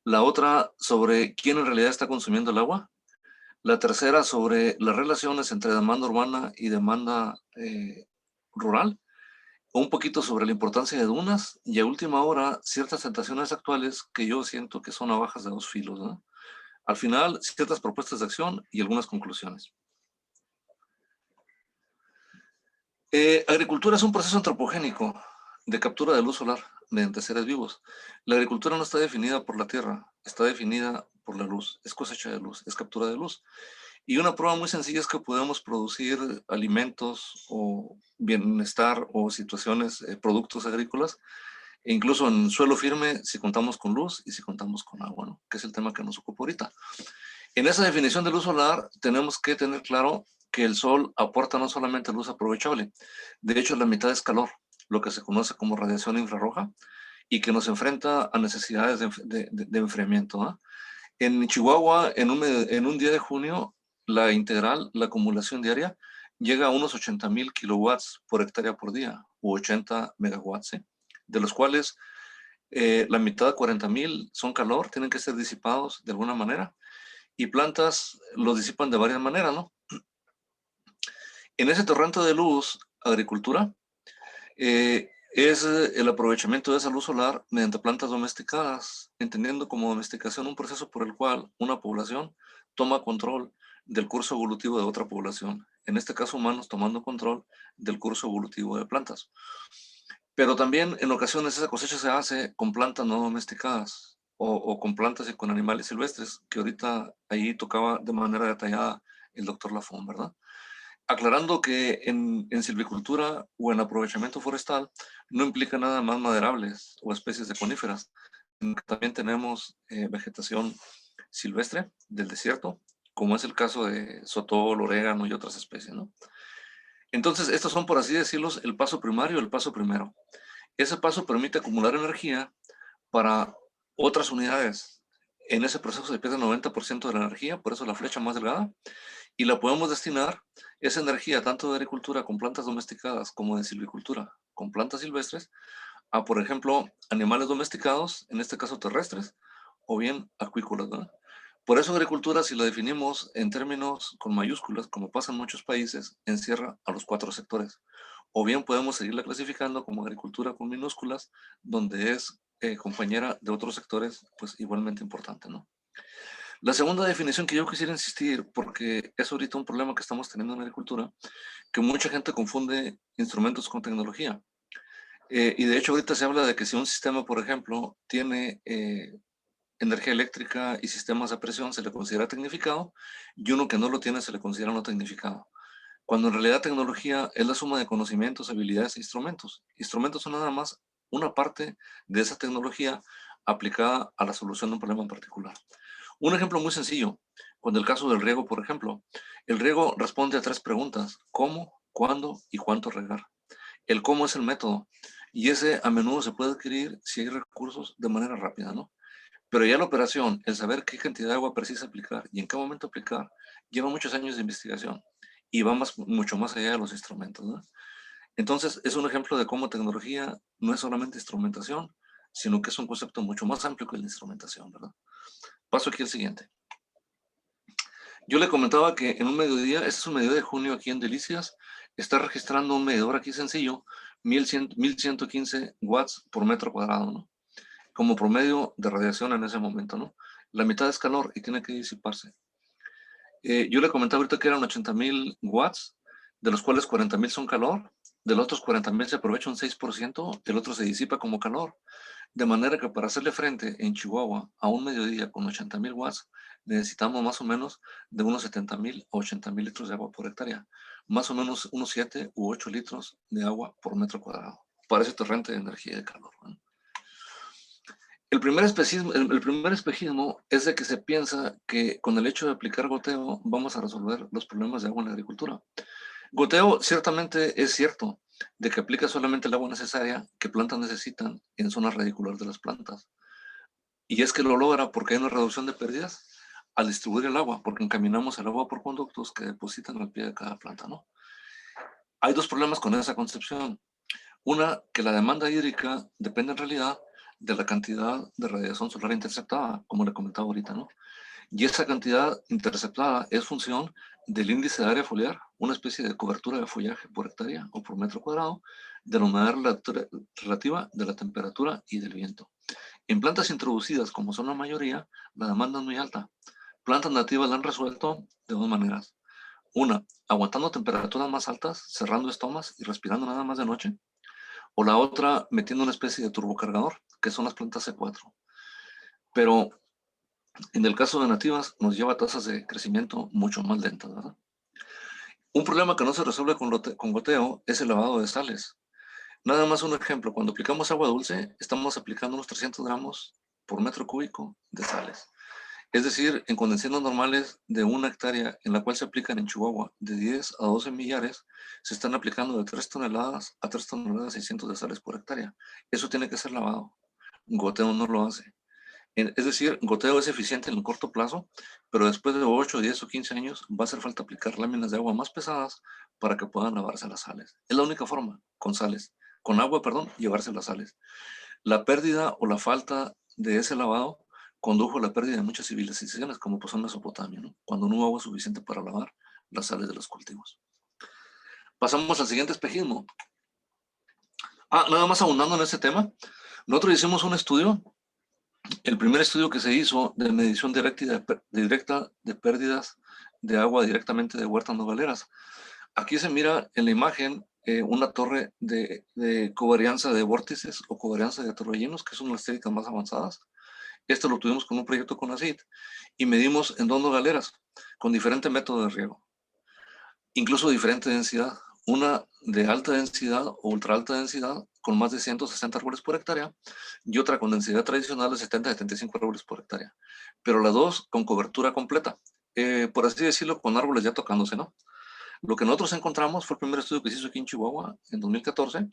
Speaker 5: La otra, sobre quién en realidad está consumiendo el agua. La tercera, sobre las relaciones entre demanda urbana y demanda rural. Un poquito sobre la importancia de dunas y a última hora ciertas tentaciones actuales que yo siento que son navajas de dos filos, ¿no? Al final, ciertas propuestas de acción y algunas conclusiones. Agricultura es un proceso antropogénico de captura de luz solar mediante seres vivos. La agricultura no está definida por la tierra, está definida por la luz, es cosecha de luz, es captura de luz. Y una prueba muy sencilla es que podemos producir alimentos o bienestar o situaciones, productos agrícolas, e incluso en suelo firme si contamos con luz y si contamos con agua, ¿no? Que es el tema que nos ocupa ahorita. En esa definición de luz solar tenemos que tener claro que el sol aporta no solamente luz aprovechable, de hecho la mitad es calor, lo que se conoce como radiación infrarroja, y que nos enfrenta a necesidades de enfriamiento, ¿no? En Chihuahua, en un día de junio, la integral, la acumulación diaria, llega a unos 80,000 kilowatts por hectárea por día, u 80 megawatts, ¿eh? De los cuales la mitad, 40,000, son calor, tienen que ser disipados de alguna manera, y plantas los disipan de varias maneras, ¿no? En ese torrente de luz, agricultura, es el aprovechamiento de esa luz solar mediante plantas domesticadas, entendiendo como domesticación un proceso por el cual una población toma control del curso evolutivo de otra población, en este caso humanos tomando control del curso evolutivo de plantas. Pero también en ocasiones esa cosecha se hace con plantas no domesticadas o con plantas y con animales silvestres, que ahorita ahí tocaba de manera detallada el doctor Lafón, ¿verdad? Aclarando que en silvicultura o en aprovechamiento forestal no implica nada más maderables o especies de coníferas. También tenemos vegetación silvestre del desierto, como es el caso de sotol, orégano y otras especies, ¿no? Entonces, estos son, por así decirlo, el paso primario, el paso primero. Ese paso permite acumular energía para otras unidades. En ese proceso se pierde el 90% de la energía, por eso la flecha más delgada, y la podemos destinar, esa energía, tanto de agricultura con plantas domesticadas como de silvicultura con plantas silvestres, a, por ejemplo, animales domesticados, en este caso terrestres, o bien acuícolas, ¿no? Por eso agricultura, si la definimos en términos con mayúsculas, como pasa en muchos países, encierra a los 4 sectores. O bien podemos seguirla clasificando como agricultura con minúsculas, donde es compañera de otros sectores, pues igualmente importante, ¿no? La segunda definición que yo quisiera insistir, porque es ahorita un problema que estamos teniendo en la agricultura, que mucha gente confunde instrumentos con tecnología. Y de hecho ahorita se habla de que si un sistema, por ejemplo, tiene energía eléctrica y sistemas a presión, se le considera tecnificado, y uno que no lo tiene se le considera no tecnificado. Cuando en realidad tecnología es la suma de conocimientos, habilidades e instrumentos. Instrumentos son nada más una parte de esa tecnología aplicada a la solución de un problema en particular. Un ejemplo muy sencillo, con el caso del riego, por ejemplo. El riego responde a 3 preguntas: ¿cómo, cuándo y cuánto regar? El cómo es el método, y ese a menudo se puede adquirir si hay recursos de manera rápida, ¿no? Pero ya la operación, el saber qué cantidad de agua precisa aplicar y en qué momento aplicar, lleva muchos años de investigación y va mucho más allá de los instrumentos, ¿no? Entonces, es un ejemplo de cómo tecnología no es solamente instrumentación, sino que es un concepto mucho más amplio que la instrumentación, ¿verdad? Paso aquí al siguiente. Yo le comentaba que en un mediodía, este es un mediodía de junio aquí en Delicias, está registrando un medidor aquí sencillo, 1115 watts por metro cuadrado, ¿no? Como promedio de radiación en ese momento, ¿no? La mitad es calor y tiene que disiparse. Yo le comentaba ahorita que eran 80,000 watts, de los cuales 40,000 son calor, de los otros 40,000 se aprovecha un 6%, el otro se disipa como calor. De manera que para hacerle frente en Chihuahua a un mediodía con 80,000 watts, necesitamos más o menos de unos 70,000 a 80,000 litros de agua por hectárea, más o menos unos 7 u 8 litros de agua por metro cuadrado, para ese torrente de energía y de calor, ¿no? El primer espejismo es de que se piensa que con el hecho de aplicar goteo vamos a resolver los problemas de agua en la agricultura. Goteo ciertamente es cierto de que aplica solamente el agua necesaria que plantas necesitan en zonas radiculares de las plantas. Y es que lo logra porque hay una reducción de pérdidas al distribuir el agua, porque encaminamos el agua por conductos que depositan al pie de cada planta, ¿no? Hay dos problemas con esa concepción. Una, que la demanda hídrica depende en realidad de la cantidad de radiación solar interceptada, como le comentaba ahorita, ¿no? Y esa cantidad interceptada es función del índice de área foliar, una especie de cobertura de follaje por hectárea o por metro cuadrado, de la humedad relativa de la temperatura y del viento. En plantas introducidas, como son la mayoría, la demanda es muy alta. Plantas nativas la han resuelto de dos maneras. Una, aguantando temperaturas más altas, cerrando estomas y respirando nada más de noche. O la otra, metiendo una especie de turbocargador, que son las plantas C4. Pero en el caso de nativas, nos lleva a tasas de crecimiento mucho más lentas, ¿verdad? Un problema que no se resuelve con goteo es el lavado de sales. Nada más un ejemplo, cuando aplicamos agua dulce, estamos aplicando unos 300 gramos por metro cúbico de sales. Es decir, en condensados normales de 1 hectárea, en la cual se aplican en Chihuahua de 10 a 12 millares, se están aplicando de 3 toneladas a 3 toneladas 600 de sales por hectárea. Eso tiene que ser lavado. Goteo no lo hace. Es decir, goteo es eficiente en el corto plazo, pero después de 8, 10 o 15 años va a hacer falta aplicar láminas de agua más pesadas para que puedan lavarse las sales. Es la única forma, con sales. Con agua, perdón, llevarse las sales. La pérdida o la falta de ese lavado condujo a la pérdida de muchas civilizaciones, como pasó en Mesopotamia, ¿no? Cuando no hubo agua suficiente para lavar las sales de los cultivos. Pasamos al siguiente espejismo. Nada más abundando en este tema, nosotros hicimos un estudio, el primer estudio que se hizo de medición directa de pérdidas de agua directamente de huertas nogaleras. Aquí se mira en la imagen una torre de covarianza de vórtices o covarianza de torbellinos, que son las técnicas más avanzadas. Esto lo tuvimos con un proyecto con ACID y medimos en 2 nogaleras con diferente método de riego, incluso diferente densidad. Una de alta densidad o ultra alta densidad con más de 160 árboles por hectárea y otra con densidad tradicional de 70 a 75 árboles por hectárea. Pero las dos con cobertura completa, por así decirlo, con árboles ya tocándose, ¿no? Lo que nosotros encontramos fue el primer estudio que se hizo aquí en Chihuahua en 2014.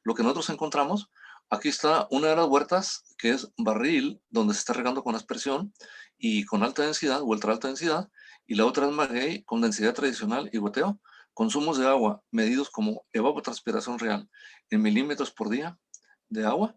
Speaker 5: Lo que nosotros encontramos, aquí está una de las huertas que es barril, donde se está regando con aspersión y con alta densidad o ultra alta densidad, y la otra es maguey con densidad tradicional y goteo. Consumos de agua medidos como evapotranspiración real en milímetros por día de agua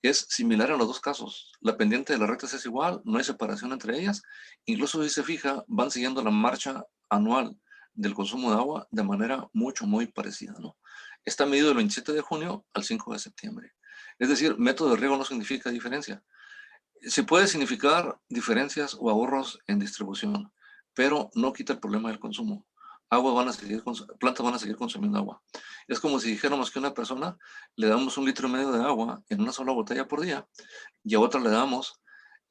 Speaker 5: es similar en los dos casos. La pendiente de las rectas es igual, no hay separación entre ellas. Incluso si se fija, van siguiendo la marcha anual del consumo de agua de manera muy parecida, ¿no? Está medido del 27 de junio al 5 de septiembre. Es decir, método de riego no significa diferencia. Se puede significar diferencias o ahorros en distribución, pero no quita el problema del consumo. Plantas van a seguir consumiendo agua. Es como si dijéramos que a una persona le damos 1,5 litros de agua en una sola botella por día y a otra le damos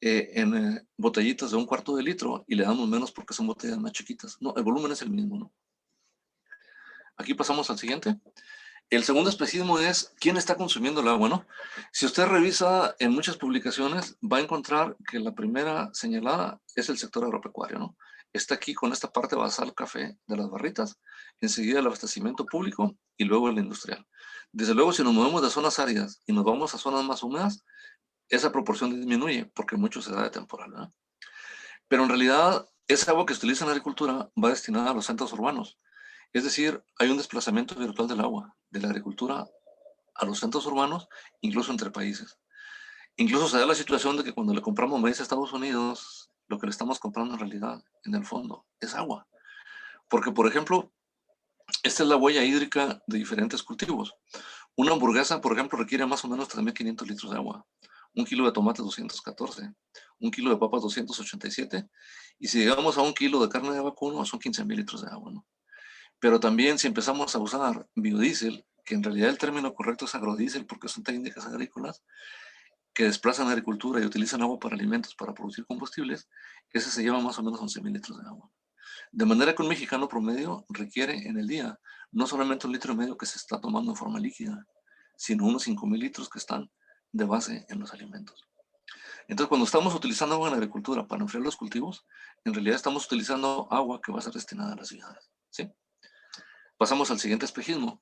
Speaker 5: en botellitas de 1/4 de litro y le damos menos porque son botellas más chiquitas. No, el volumen es el mismo, ¿no? Aquí pasamos al siguiente. El segundo espejismo es quién está consumiendo el agua, ¿no? Si usted revisa en muchas publicaciones, va a encontrar que la primera señalada es el sector agropecuario, ¿no? Está aquí con esta parte basal café de las barritas, enseguida el abastecimiento público y luego el industrial. Desde luego, si nos movemos de zonas áridas y nos vamos a zonas más húmedas, esa proporción disminuye porque mucho se da de temporal, ¿no? Pero en realidad, esa agua que se utiliza en la agricultura va destinada a los centros urbanos. Es decir, hay un desplazamiento virtual del agua, de la agricultura a los centros urbanos, incluso entre países. Incluso se da la situación de que cuando le compramos maíz a Estados Unidos, lo que le estamos comprando en realidad, en el fondo, es agua. Porque, por ejemplo, esta es la huella hídrica de diferentes cultivos. Una hamburguesa, por ejemplo, requiere más o menos 3.500 litros de agua. 1 kilo de tomate, 214. 1 kilo de papas, 287. Y si llegamos a 1 kilo de carne de vacuno, son 15.000 litros de agua, ¿no? Pero también si empezamos a usar biodiesel, que en realidad el término correcto es agrodiesel porque son técnicas agrícolas que desplazan agricultura y utilizan agua para alimentos, para producir combustibles, ese se lleva más o menos 11.000 litros de agua. De manera que un mexicano promedio requiere en el día no solamente 1,5 litros que se está tomando en forma líquida, sino unos 5.000 litros que están de base en los alimentos. Entonces, cuando estamos utilizando agua en la agricultura para enfriar los cultivos, en realidad estamos utilizando agua que va a ser destinada a las ciudades, ¿sí? Pasamos al siguiente espejismo.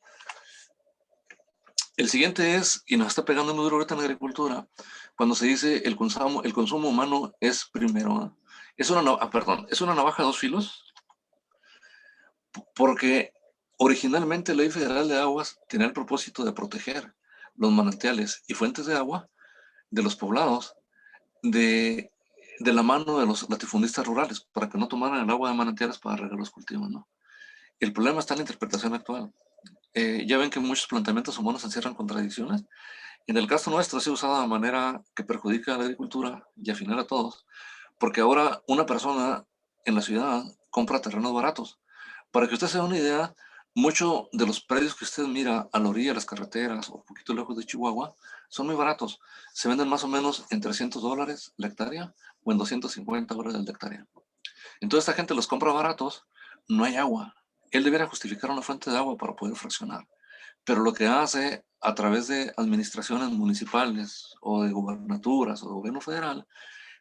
Speaker 5: El siguiente es, y nos está pegando muy duro ahorita en la agricultura, cuando se dice el consumo humano es primero. ¿Eh? Es una navaja de dos filos, porque originalmente la Ley Federal de Aguas tenía el propósito de proteger los manantiales y fuentes de agua de los poblados de la mano de los latifundistas rurales, para que no tomaran el agua de manantiales para regar los cultivos, ¿no? El problema está en la interpretación actual. Ya ven que muchos planteamientos humanos encierran contradicciones. En el caso nuestro se ha usado de manera que perjudica a la agricultura y al final a todos, porque ahora una persona en la ciudad compra terrenos baratos. Para que usted se dé una idea, muchos de los predios que usted mira a la orilla de las carreteras o un poquito lejos de Chihuahua son muy baratos. Se venden más o menos en $300 la hectárea o en $250 la hectárea. Entonces esta gente los compra baratos, no hay agua. Él debiera justificar una fuente de agua para poder fraccionar. Pero lo que hace a través de administraciones municipales o de gubernaturas o de gobierno federal,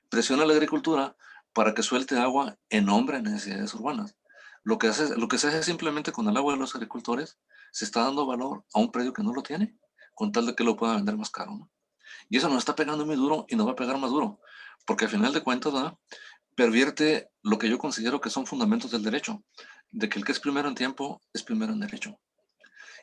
Speaker 5: presiona a la agricultura para que suelte agua en nombre de necesidades urbanas. Lo que se hace simplemente con el agua de los agricultores, se está dando valor a un predio que no lo tiene, con tal de que lo pueda vender más caro, ¿no? Y eso nos está pegando muy duro y nos va a pegar más duro, porque al final de cuentas, ¿verdad?, pervierte lo que yo considero que son fundamentos del derecho, de que el que es primero en tiempo es primero en derecho.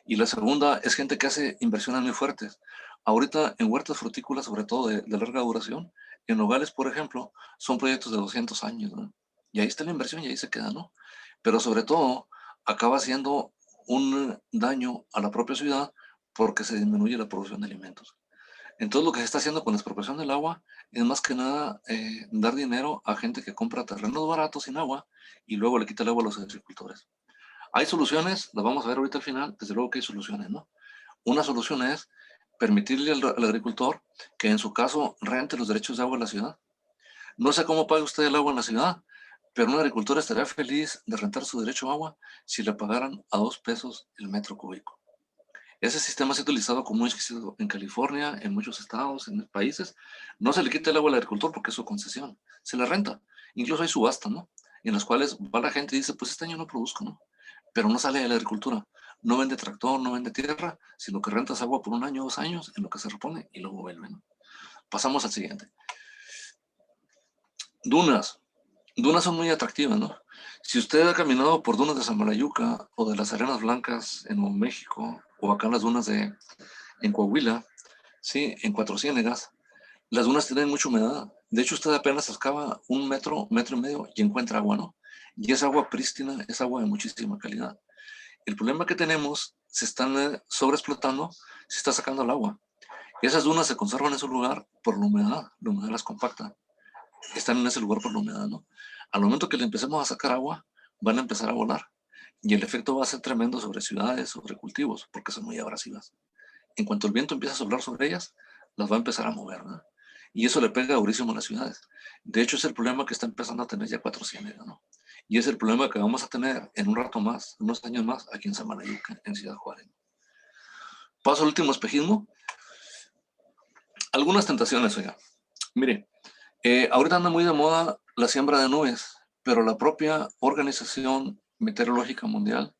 Speaker 5: Y la segunda es gente que hace inversiones muy fuertes. Ahorita en huertas frutícolas, sobre todo de larga duración, en Nogales, por ejemplo, son proyectos de 200 años, ¿no? Y ahí está la inversión y ahí se queda, ¿no? Pero sobre todo, acaba haciendo un daño a la propia ciudad porque se disminuye la producción de alimentos. Entonces, lo que se está haciendo con la expropiación del agua es más que nada dar dinero a gente que compra terrenos baratos sin agua y luego le quita el agua a los agricultores. Hay soluciones, las vamos a ver ahorita al final, desde luego que hay soluciones, ¿no? Una solución es permitirle al agricultor que en su caso rente los derechos de agua en la ciudad. No sé cómo paga usted el agua en la ciudad, pero un agricultor estaría feliz de rentar su derecho a agua si le pagaran a 2 pesos el metro cúbico. Ese sistema se ha utilizado como un éxito en California, en muchos estados, en países. No se le quita el agua al agricultor porque es su concesión, se la renta. Incluso hay subastas, ¿no? En las cuales va la gente y dice, pues este año no produzco, ¿no? Pero no sale de la agricultura. No vende tractor, no vende tierra, sino que rentas agua por 1 año, 2 años, en lo que se repone y luego vuelve, ¿no? Pasamos al siguiente. Dunas. Dunas son muy atractivas, ¿no? Si usted ha caminado por dunas de Samalayuca o de las Arenas Blancas en Nuevo México o acá en las dunas en Coahuila, ¿sí?, en Cuatro Ciénegas, las dunas tienen mucha humedad. De hecho, usted apenas excava 1 metro, metro y medio y encuentra agua, ¿no? Y es agua prístina, es agua de muchísima calidad. El problema que tenemos, se están sobreexplotando, se está sacando el agua. Esas dunas se conservan en su lugar por la humedad las compacta. Están en ese lugar por la humedad, ¿no? Al momento que le empecemos a sacar agua, van a empezar a volar. Y el efecto va a ser tremendo sobre ciudades, sobre cultivos, porque son muy abrasivas. En cuanto el viento empieza a soplar sobre ellas, las va a empezar a mover, ¿no? Y eso le pega durísimo a las ciudades. De hecho, es el problema que está empezando a tener ya Cuatro Ciénegas, ¿no? Y es el problema que vamos a tener en un rato más, unos años más, aquí en Samalayuca, en Ciudad Juárez. Paso al último espejismo. Algunas tentaciones, oiga. Mire, ahorita anda muy de moda la siembra de nubes, pero la propia Organización Meteorológica Mundial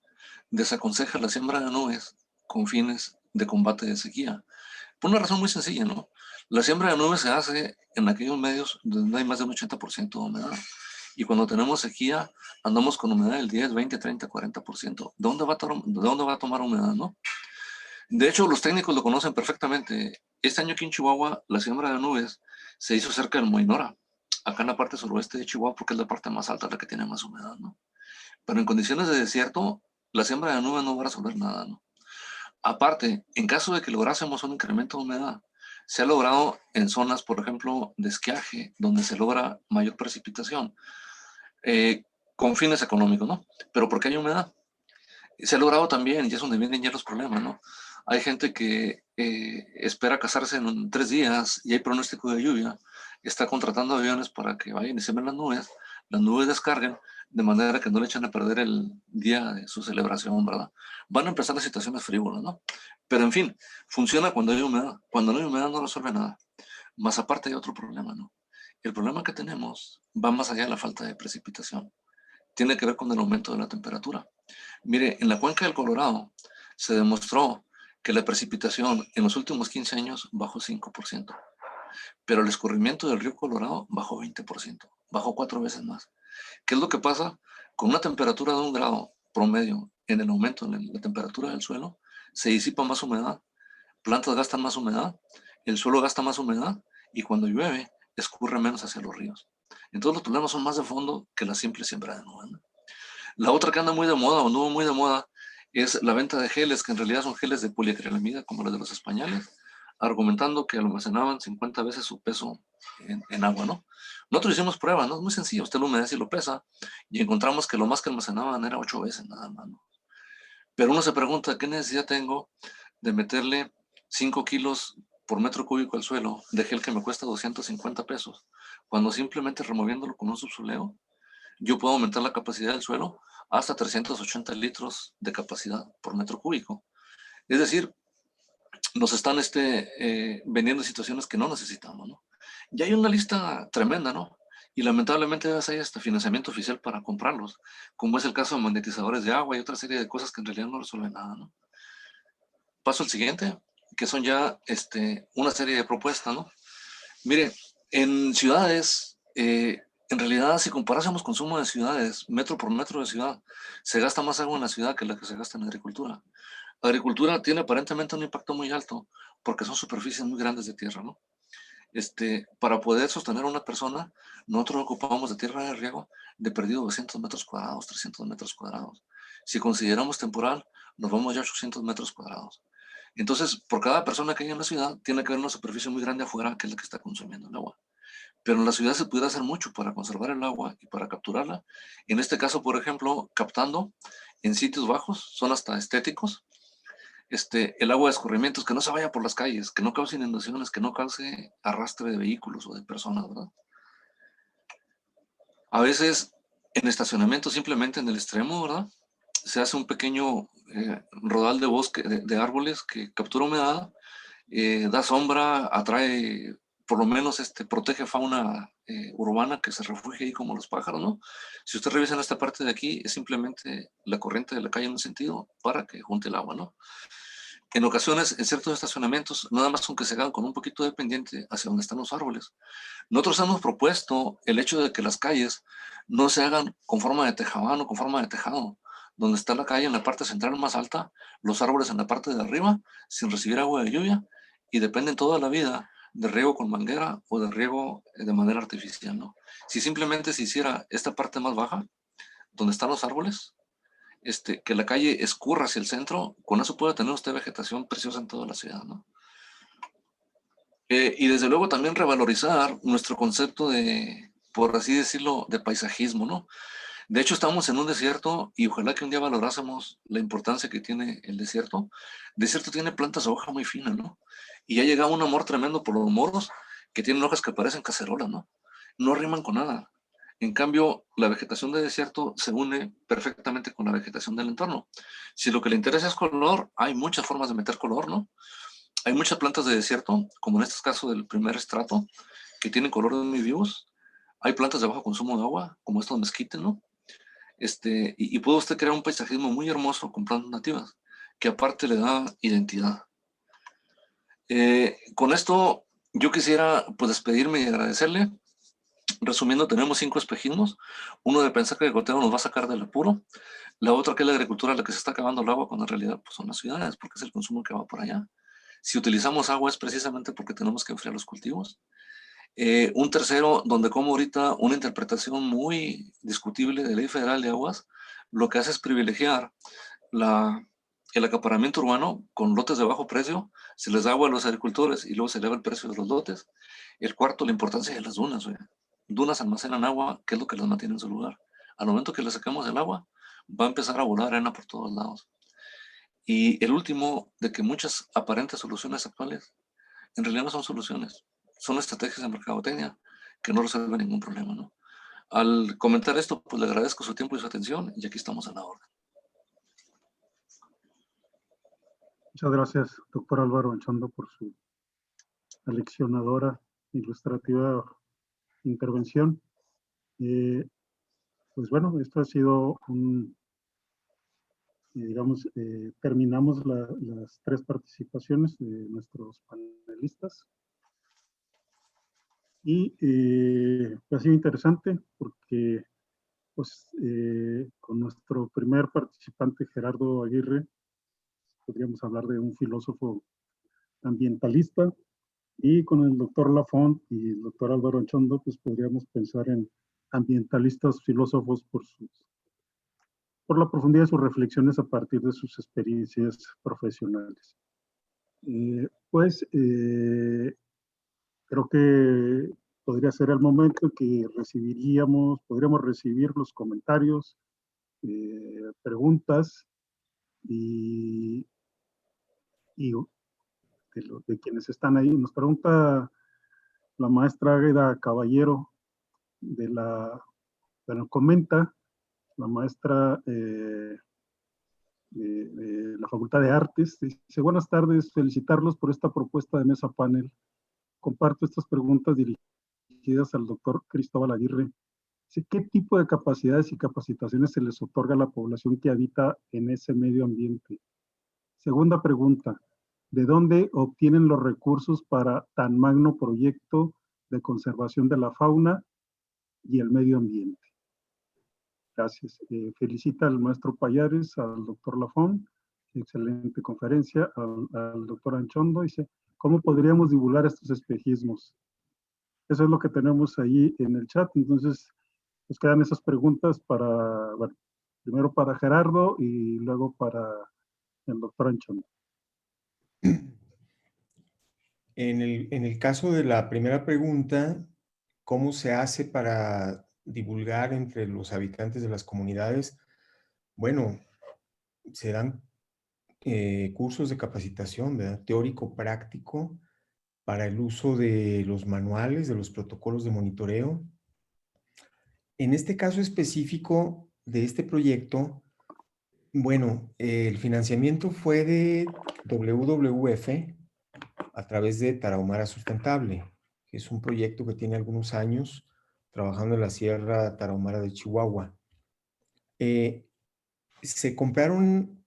Speaker 5: desaconseja la siembra de nubes con fines de combate de sequía. Por una razón muy sencilla, ¿no? La siembra de nubes se hace en aquellos medios donde hay más de un 80% de humedad. Y cuando tenemos sequía, andamos con humedad del 10, 20, 30, 40%. ¿De dónde va a tomar humedad, no? De hecho, los técnicos lo conocen perfectamente. Este año aquí en Chihuahua, la siembra de nubes se hizo cerca del Moinora, acá en la parte suroeste de Chihuahua, porque es la parte más alta, la que tiene más humedad, ¿no? Pero en condiciones de desierto, la siembra de nubes no va a resolver nada, ¿no? Aparte, en caso de que lográsemos un incremento de humedad, se ha logrado en zonas, por ejemplo, de esquiaje, donde se logra mayor precipitación, con fines económicos, ¿no? Pero porque hay humedad. Se ha logrado también, y es donde vienen ya los problemas, ¿no? Hay gente que espera casarse en 3 días y hay pronóstico de lluvia, está contratando aviones para que vayan y se ven las nubes descarguen, de manera que no le echen a perder el día de su celebración, ¿verdad? Van a empezar las situaciones frívolas, ¿no? Pero en fin, funciona cuando hay humedad. Cuando no hay humedad no resuelve nada. Más aparte hay otro problema, ¿no? El problema que tenemos va más allá de la falta de precipitación. Tiene que ver con el aumento de la temperatura. Mire, en la cuenca del Colorado se demostró que la precipitación en los últimos 15 años bajó 5%, pero el escurrimiento del río Colorado bajó 20%, bajó 4 veces más. ¿Qué es lo que pasa? Con una temperatura de 1 grado promedio en el aumento en la temperatura del suelo, se disipa más humedad, plantas gastan más humedad, el suelo gasta más humedad y cuando llueve escurre menos hacia los ríos. Entonces los problemas son más de fondo que la simple siembra de nubes. La otra que anda muy de moda o anduvo muy de moda es la venta de geles, que en realidad son geles de poliacrilamida como los de los españoles, argumentando que almacenaban 50 veces su peso en agua, ¿no? Nosotros hicimos pruebas, ¿no? Es muy sencillo, usted lo humedece y lo pesa y encontramos que lo más que almacenaban era 8 veces nada más, ¿no? Pero uno se pregunta, ¿qué necesidad tengo de meterle 5 kilos por metro cúbico al suelo de gel que me cuesta 250 pesos? Cuando simplemente removiéndolo con un subsoleo, yo puedo aumentar la capacidad del suelo hasta 380 litros de capacidad por metro cúbico. Es decir, nos están vendiendo situaciones que no necesitamos, ¿no? Y hay una lista tremenda, ¿no? Y lamentablemente hay hasta financiamiento oficial para comprarlos, como es el caso de magnetizadores de agua y otra serie de cosas que en realidad no resuelven nada, ¿no? Paso al siguiente, que son ya una serie de propuestas, ¿no? Mire, en ciudades, en realidad, si comparásemos consumo de ciudades, metro por metro de ciudad, se gasta más agua en la ciudad que la que se gasta en agricultura. La agricultura tiene aparentemente un impacto muy alto porque son superficies muy grandes de tierra, ¿no? Para poder sostener a una persona, nosotros ocupamos de tierra de riego de perdido 200 metros cuadrados, 300 metros cuadrados. Si consideramos temporal, nos vamos ya a 800 metros cuadrados. Entonces, por cada persona que hay en la ciudad, tiene que haber una superficie muy grande afuera que es la que está consumiendo el agua. Pero en la ciudad se puede hacer mucho para conservar el agua y para capturarla. En este caso, por ejemplo, captando en sitios bajos, son hasta estéticos, el agua de escurrimientos, que no se vaya por las calles, que no cause inundaciones, que no cause arrastre de vehículos o de personas, ¿verdad? A veces en estacionamiento, simplemente en el extremo, ¿verdad? Se hace un pequeño rodal de bosque, de árboles que captura humedad, da sombra, atrae, por lo menos protege fauna urbana que se refugia ahí como los pájaros, ¿no? Si usted revisa en esta parte de aquí, es simplemente la corriente de la calle en un sentido para que junte el agua, ¿no? En ocasiones, en ciertos estacionamientos, nada más con que se hagan con un poquito de pendiente hacia donde están los árboles. Nosotros hemos propuesto el hecho de que las calles no se hagan con forma de tejabán o con forma de tejado, donde está la calle en la parte central más alta, los árboles en la parte de arriba, sin recibir agua de lluvia, y dependen toda la vida de riego con manguera o de riego de manera artificial, ¿no? Si simplemente se hiciera esta parte más baja, donde están los árboles, que la calle escurra hacia el centro, con eso puede tener usted vegetación preciosa en toda la ciudad, ¿no? Y desde luego también revalorizar nuestro concepto de, por así decirlo, de paisajismo, ¿no? De hecho, estamos en un desierto y ojalá que un día valorásemos la importancia que tiene el desierto. El desierto tiene plantas de hoja muy fina, ¿no? Y ya llega un amor tremendo por los moros que tienen hojas que parecen cacerolas, ¿no? No riman con nada. En cambio, la vegetación de desierto se une perfectamente con la vegetación del entorno. Si lo que le interesa es color, hay muchas formas de meter color, ¿no? Hay muchas plantas de desierto, como en este caso del primer estrato, que tienen colores muy vivos. Hay plantas de bajo consumo de agua, como estos mezquites, ¿no? Y puede usted crear un paisajismo muy hermoso con plantas nativas, que aparte le da identidad. Con esto, yo quisiera pues despedirme y agradecerle. Resumiendo, tenemos 5 espejismos. Uno de pensar que el goteo nos va a sacar del apuro. La otra que es la agricultura, la que se está acabando el agua, cuando en realidad pues, son las ciudades, porque es el consumo que va por allá. Si utilizamos agua es precisamente porque tenemos que enfriar los cultivos. Un tercero, donde como ahorita una interpretación muy discutible de Ley Federal de Aguas, lo que hace es privilegiar el acaparamiento urbano con lotes de bajo precio, se les da agua a los agricultores y luego se eleva el precio de los lotes. El cuarto, la importancia de las dunas. Dunas almacenan agua, que es lo que las mantiene en su lugar. Al momento que le sacamos el agua, va a empezar a volar arena por todos lados. Y el último, de que muchas aparentes soluciones actuales en realidad no son soluciones, son estrategias de mercadotecnia que no resuelven ningún problema, ¿no? Al comentar esto, pues le agradezco su tiempo y su atención y aquí estamos a la orden.
Speaker 2: Muchas gracias, doctor Álvaro Anchondo, por su aleccionadora ilustrativa intervención. Pues bueno, esto ha sido digamos, terminamos las 3 participaciones de nuestros panelistas. Y pues ha sido interesante porque pues, con nuestro primer participante, Gerardo Aguirre, podríamos hablar de un filósofo ambientalista, y con el doctor Lafont y el doctor Álvaro Anchondo, pues podríamos pensar en ambientalistas filósofos por la profundidad de sus reflexiones a partir de sus experiencias profesionales. Creo que podría ser el momento en que podríamos recibir los comentarios, preguntas y de quienes están ahí. Nos pregunta la maestra Águeda Caballero comenta la maestra de la Facultad de Artes, dice: buenas tardes, felicitarlos por esta propuesta de mesa panel. Comparto estas preguntas dirigidas al doctor Cristóbal Aguirre. ¿Qué tipo de capacidades y capacitaciones se les otorga a la población que habita en ese medio ambiente? Segunda pregunta: ¿de dónde obtienen los recursos para tan magno proyecto de conservación de la fauna y el medio ambiente? Gracias. Felicita al maestro Payares, al doctor Lafont, excelente conferencia, al doctor Anchondo. Dice: ¿cómo podríamos divulgar estos espejismos? Eso es lo que tenemos ahí en el chat. Entonces, nos quedan esas preguntas bueno, primero para Gerardo y luego para el doctor Anchondo.
Speaker 3: En el caso de la primera pregunta, ¿cómo se hace para divulgar entre los habitantes de las comunidades? Bueno, se dan cursos de capacitación, ¿verdad? Teórico-práctico para el uso de los manuales, de los protocolos de monitoreo. En este caso específico de este proyecto, bueno, el financiamiento fue de WWF a través de Tarahumara Sustentable, que es un proyecto que tiene algunos años trabajando en la Sierra Tarahumara de Chihuahua. Se compraron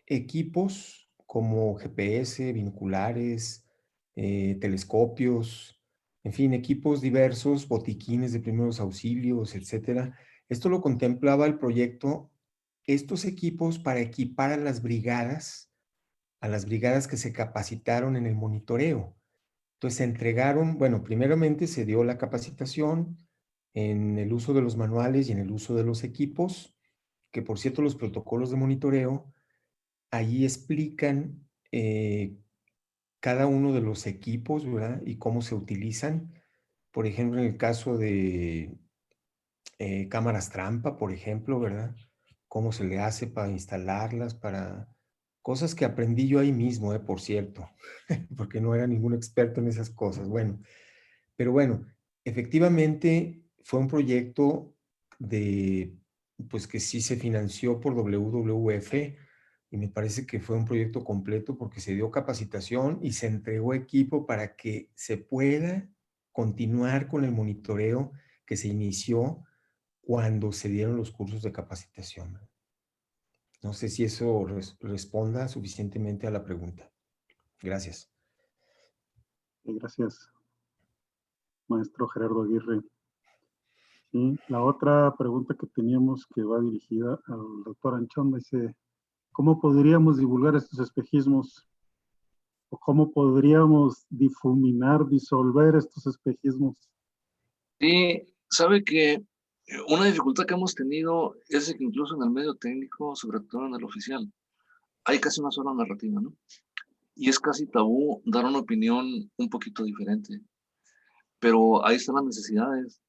Speaker 3: equipos como GPS, binoculares, telescopios, en fin, equipos diversos, botiquines de primeros auxilios, etcétera. Esto lo contemplaba el proyecto, estos equipos para equipar a las brigadas que se capacitaron en el monitoreo. Entonces se entregaron, bueno, primeramente se dio la capacitación en el uso de los manuales y en el uso de los equipos, que por cierto los protocolos de monitoreo allí explican cada uno de los equipos, ¿verdad? Y cómo se utilizan. Por ejemplo, en el caso de cámaras trampa, por ejemplo, ¿verdad? Cómo se le hace para instalarlas, para cosas que aprendí yo ahí mismo, por cierto, porque no era ningún experto en esas cosas. Bueno, pero bueno, efectivamente fue un proyecto pues que sí se financió por WWF, y me parece que fue un proyecto completo porque se dio capacitación y se entregó equipo para que se pueda continuar con el monitoreo que se inició cuando se dieron los cursos de capacitación. No sé si eso responda suficientemente a la pregunta. Gracias.
Speaker 2: Gracias, maestro Gerardo Aguirre. Sí, la otra pregunta que teníamos, que va dirigida al doctor Anchondo, dice: ¿cómo podríamos divulgar estos espejismos? ¿O cómo podríamos disolver estos espejismos?
Speaker 5: Sí, sabe que una dificultad que hemos tenido es que incluso en el medio técnico, sobre todo en el oficial, hay casi una sola narrativa, ¿no? Y es casi tabú dar una opinión un poquito diferente. Pero ahí están las necesidades.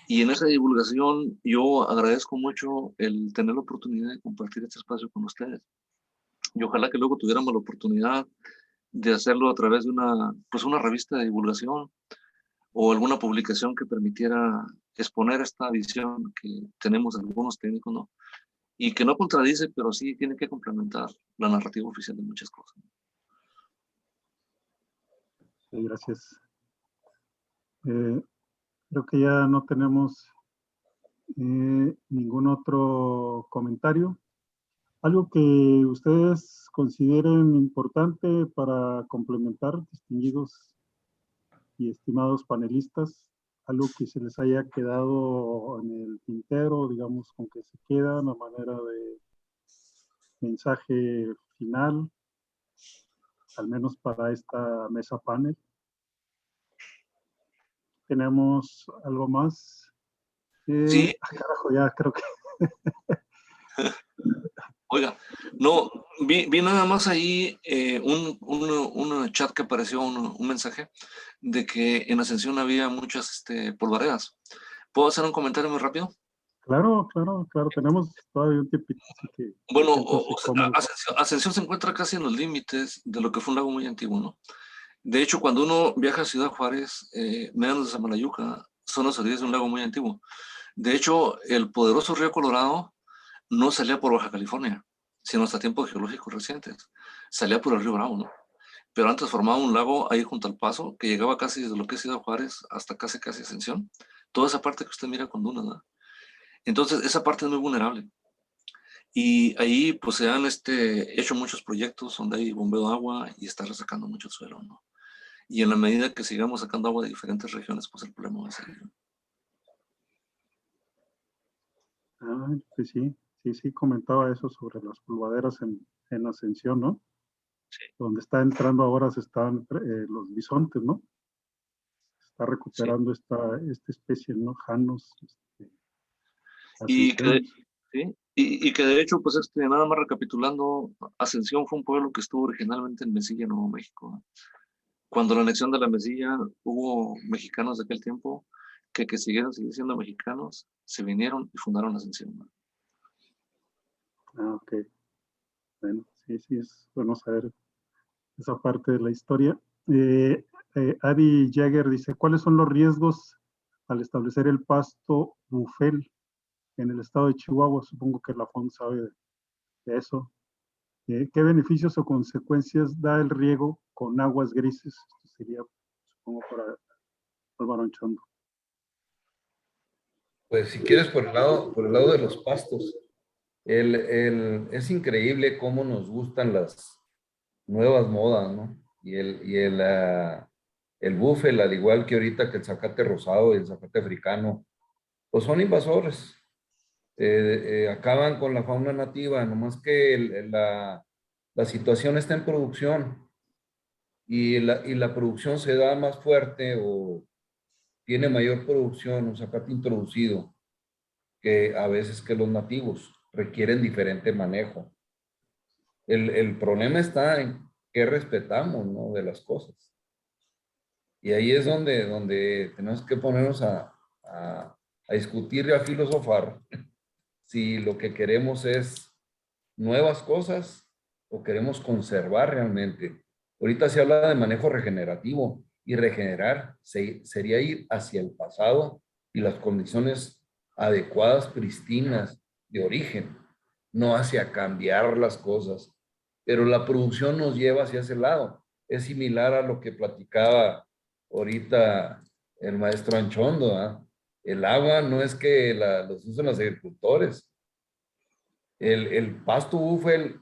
Speaker 5: Y en esa divulgación yo agradezco mucho el tener la oportunidad de compartir este espacio con ustedes. Y ojalá que luego tuviéramos la oportunidad de hacerlo a través de una revista de divulgación o alguna publicación que permitiera exponer esta visión que tenemos algunos técnicos, ¿no? Y que no contradice, pero sí tiene que complementar la narrativa oficial de muchas cosas.
Speaker 2: Sí, gracias. Creo que ya no tenemos ningún otro comentario. Algo que ustedes consideren importante para complementar, distinguidos y estimados panelistas, algo que se les haya quedado en el tintero, digamos, con que se queda a manera de mensaje final, al menos para esta mesa panel. ¿Tenemos algo más?
Speaker 5: Sí.
Speaker 2: Carajo, ya creo que...
Speaker 5: Oiga, no, vi nada más ahí un chat que apareció, un mensaje de que en Ascensión había muchas polvaredas. ¿Puedo hacer un comentario muy rápido?
Speaker 2: Claro, tenemos todavía un tiempito, así que...
Speaker 5: Bueno,
Speaker 2: cómodo.
Speaker 5: Ascensión se encuentra casi en los límites de lo que fue un lago muy antiguo, ¿no? De hecho, cuando uno viaja a Ciudad Juárez, medianos de Samalayuca, son las orillas de un lago muy antiguo. De hecho, el poderoso río Colorado no salía por Baja California, sino hasta tiempos geológicos recientes. Salía por el río Bravo, ¿no? Pero antes formaba un lago ahí junto al paso que llegaba casi desde lo que es Ciudad Juárez hasta casi Ascensión. Toda esa parte que usted mira con dunas, ¿no? Entonces, esa parte es muy vulnerable. Y ahí pues se han hecho muchos proyectos donde hay bombeo de agua y está resacando mucho el suelo, ¿no? Y en la medida que sigamos sacando agua de diferentes regiones, pues el problema va a seguir.
Speaker 2: Pues sí, comentaba eso sobre las polvaderas en Ascensión, ¿no? Sí. Donde está entrando ahora se están los bisontes, ¿no? Se está recuperando sí. esta especie, ¿no? Janos.
Speaker 5: Y que de hecho, pues nada más recapitulando, Ascensión fue un pueblo que estuvo originalmente en Mesilla, Nuevo México, ¿no? Cuando la anexión de la Mesilla, hubo mexicanos de aquel tiempo que siguieron siendo mexicanos, se vinieron y fundaron Ascensión, ¿no?
Speaker 2: Ok. Bueno, sí, es bueno saber esa parte de la historia. Adi Jagger dice, ¿cuáles son los riesgos al establecer el pasto bufel en el estado de Chihuahua? Supongo que la FON sabe de eso. ¿Qué beneficios o consecuencias da el riego con aguas grises? Esto sería, supongo, para Álvaro Anchondo.
Speaker 4: Pues si quieres por el lado de los pastos, es increíble cómo nos gustan las nuevas modas, ¿no? Y el búfel, al igual que ahorita que el zacate rosado y el zacate africano, pues son invasores. Acaban con la fauna nativa, nomás que la situación está en producción y la producción se da más fuerte o tiene mayor producción, un zacate introducido, que a veces que los nativos requieren diferente manejo. El problema está en qué respetamos, ¿no? De las cosas. Y ahí es donde tenemos que ponernos a discutir y a filosofar si lo que queremos es nuevas cosas o queremos conservar realmente. Ahorita se habla de manejo regenerativo y regenerar sería ir hacia el pasado y las condiciones adecuadas, pristinas, de origen, no hacia cambiar las cosas. Pero la producción nos lleva hacia ese lado. Es similar a lo que platicaba ahorita el maestro Anchondo, ¿eh? El agua no es que los usen los agricultores. El pasto búfel,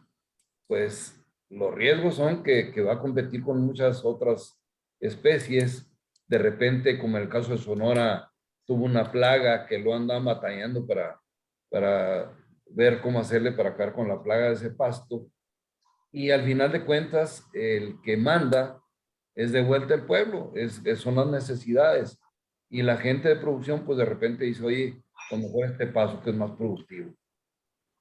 Speaker 4: pues los riesgos son que va a competir con muchas otras especies. De repente, como en el caso de Sonora, tuvo una plaga que lo anda batallando para ver cómo hacerle para acabar con la plaga de ese pasto. Y al final de cuentas, el que manda es de vuelta el pueblo, son las necesidades. Y la gente de producción, pues de repente dice, oye, a lo mejor este paso que es más productivo.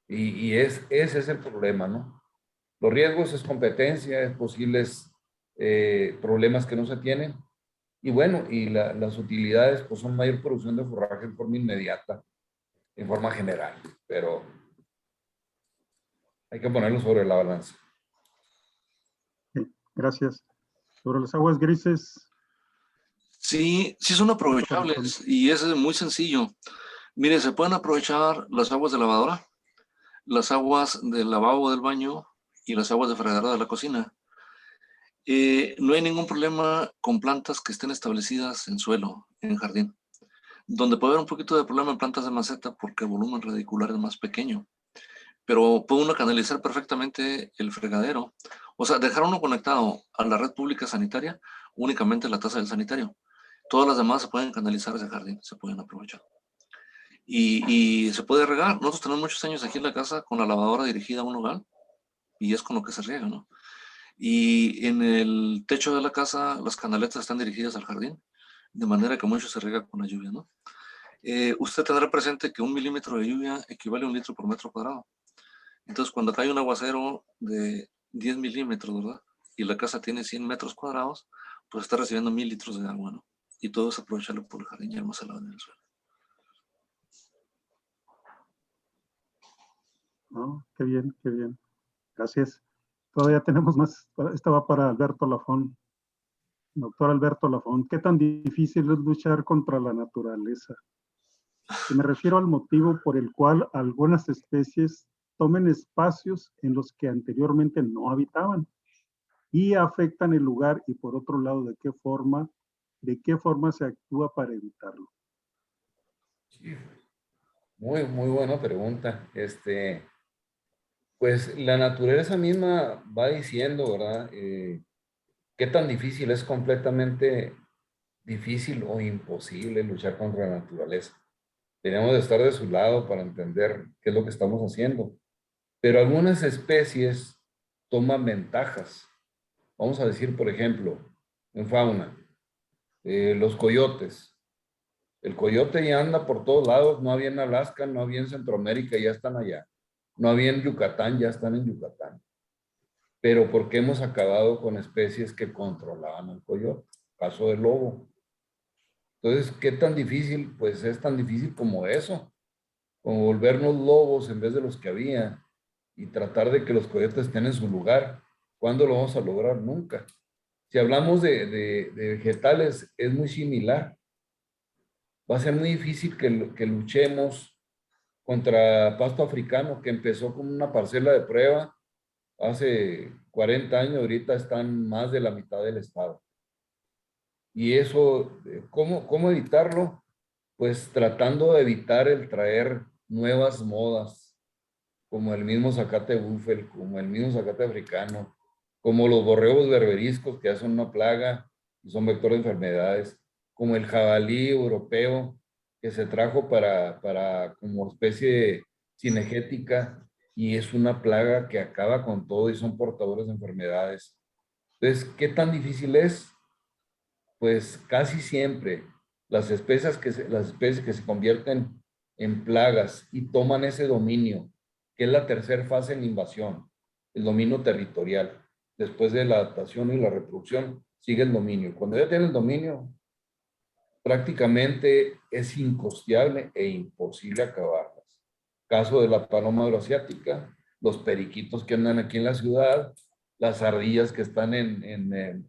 Speaker 4: Y ese es el problema, ¿no? Los riesgos es competencia, es posibles problemas que no se tienen. Y bueno, y las utilidades, pues son mayor producción de forraje en forma inmediata, en forma general. Pero hay que ponerlo sobre la balanza.
Speaker 2: Gracias. Sobre las aguas grises.
Speaker 5: Sí son aprovechables y es muy sencillo. Mire, se pueden aprovechar las aguas de lavadora, las aguas del lavabo del baño y las aguas de fregadera de la cocina. No hay ningún problema con plantas que estén establecidas en suelo, en jardín. Donde puede haber un poquito de problema en plantas de maceta porque el volumen radicular es más pequeño. Pero puede uno canalizar perfectamente el fregadero. O sea, dejar uno conectado a la red pública sanitaria únicamente la taza del sanitario. Todas las demás se pueden canalizar hacia el jardín, se pueden aprovechar. Y se puede regar. Nosotros tenemos muchos años aquí en la casa con la lavadora dirigida a un hogar y es con lo que se riega, ¿no? Y en el techo de la casa las canaletas están dirigidas al jardín, de manera que mucho se riega con la lluvia, ¿no? Usted tendrá presente que 1 milímetro de lluvia equivale a 1 litro por metro cuadrado. Entonces, cuando cae un aguacero de 10 milímetros, ¿verdad? Y la casa tiene 100 metros cuadrados, pues está recibiendo 1000 litros de agua, ¿no? Y todo es aprovecharlo por el jardín y almacenarlo en el suelo.
Speaker 2: ¿No? Qué bien, qué bien. Gracias. Todavía tenemos más. Esta va para Alberto Lafón. Doctor Alberto Lafón, ¿qué tan difícil es luchar contra la naturaleza? Y me refiero al motivo por el cual algunas especies tomen espacios en los que anteriormente no habitaban y afectan el lugar, y por otro lado, de qué forma se actúa para evitarlo.
Speaker 4: Sí, muy buena pregunta. Pues la naturaleza misma va diciendo, ¿verdad? ¿Qué tan difícil es? Completamente difícil o imposible luchar contra la naturaleza. Tenemos de estar de su lado para entender qué es lo que estamos haciendo. Pero algunas especies toman ventajas. Vamos a decir, por ejemplo, en fauna, los coyotes. El coyote ya anda por todos lados, no había en Alaska, no había en Centroamérica, ya están allá. No había en Yucatán, ya están en Yucatán. Pero ¿por qué hemos acabado con especies que controlaban al coyote? Caso del lobo. Entonces, ¿qué tan difícil? Pues es tan difícil como eso, como volvernos lobos en vez de los que había y tratar de que los coyotes estén en su lugar. ¿Cuándo lo vamos a lograr? Nunca. Si hablamos de vegetales, es muy similar. Va a ser muy difícil que luchemos contra pasto africano, que empezó como una parcela de prueba hace 40 años, ahorita están más de la mitad del estado. Y eso, ¿cómo evitarlo? Pues tratando de evitar el traer nuevas modas, como el mismo zacate búfel, como el mismo zacate africano, como los borregos berberiscos, que ya son una plaga y son vectores de enfermedades, como el jabalí europeo, que se trajo para como especie cinegética y es una plaga que acaba con todo y son portadores de enfermedades. Entonces, ¿qué tan difícil es? Pues casi siempre las especies que se convierten en plagas y toman ese dominio, que es la tercera fase en la invasión, el dominio territorial. Después de la adaptación y la reproducción, sigue el dominio. Cuando ya tienen el dominio, prácticamente es incosteable e imposible acabarlas. Caso de la paloma euroasiática, los periquitos que andan aquí en la ciudad, las ardillas que están en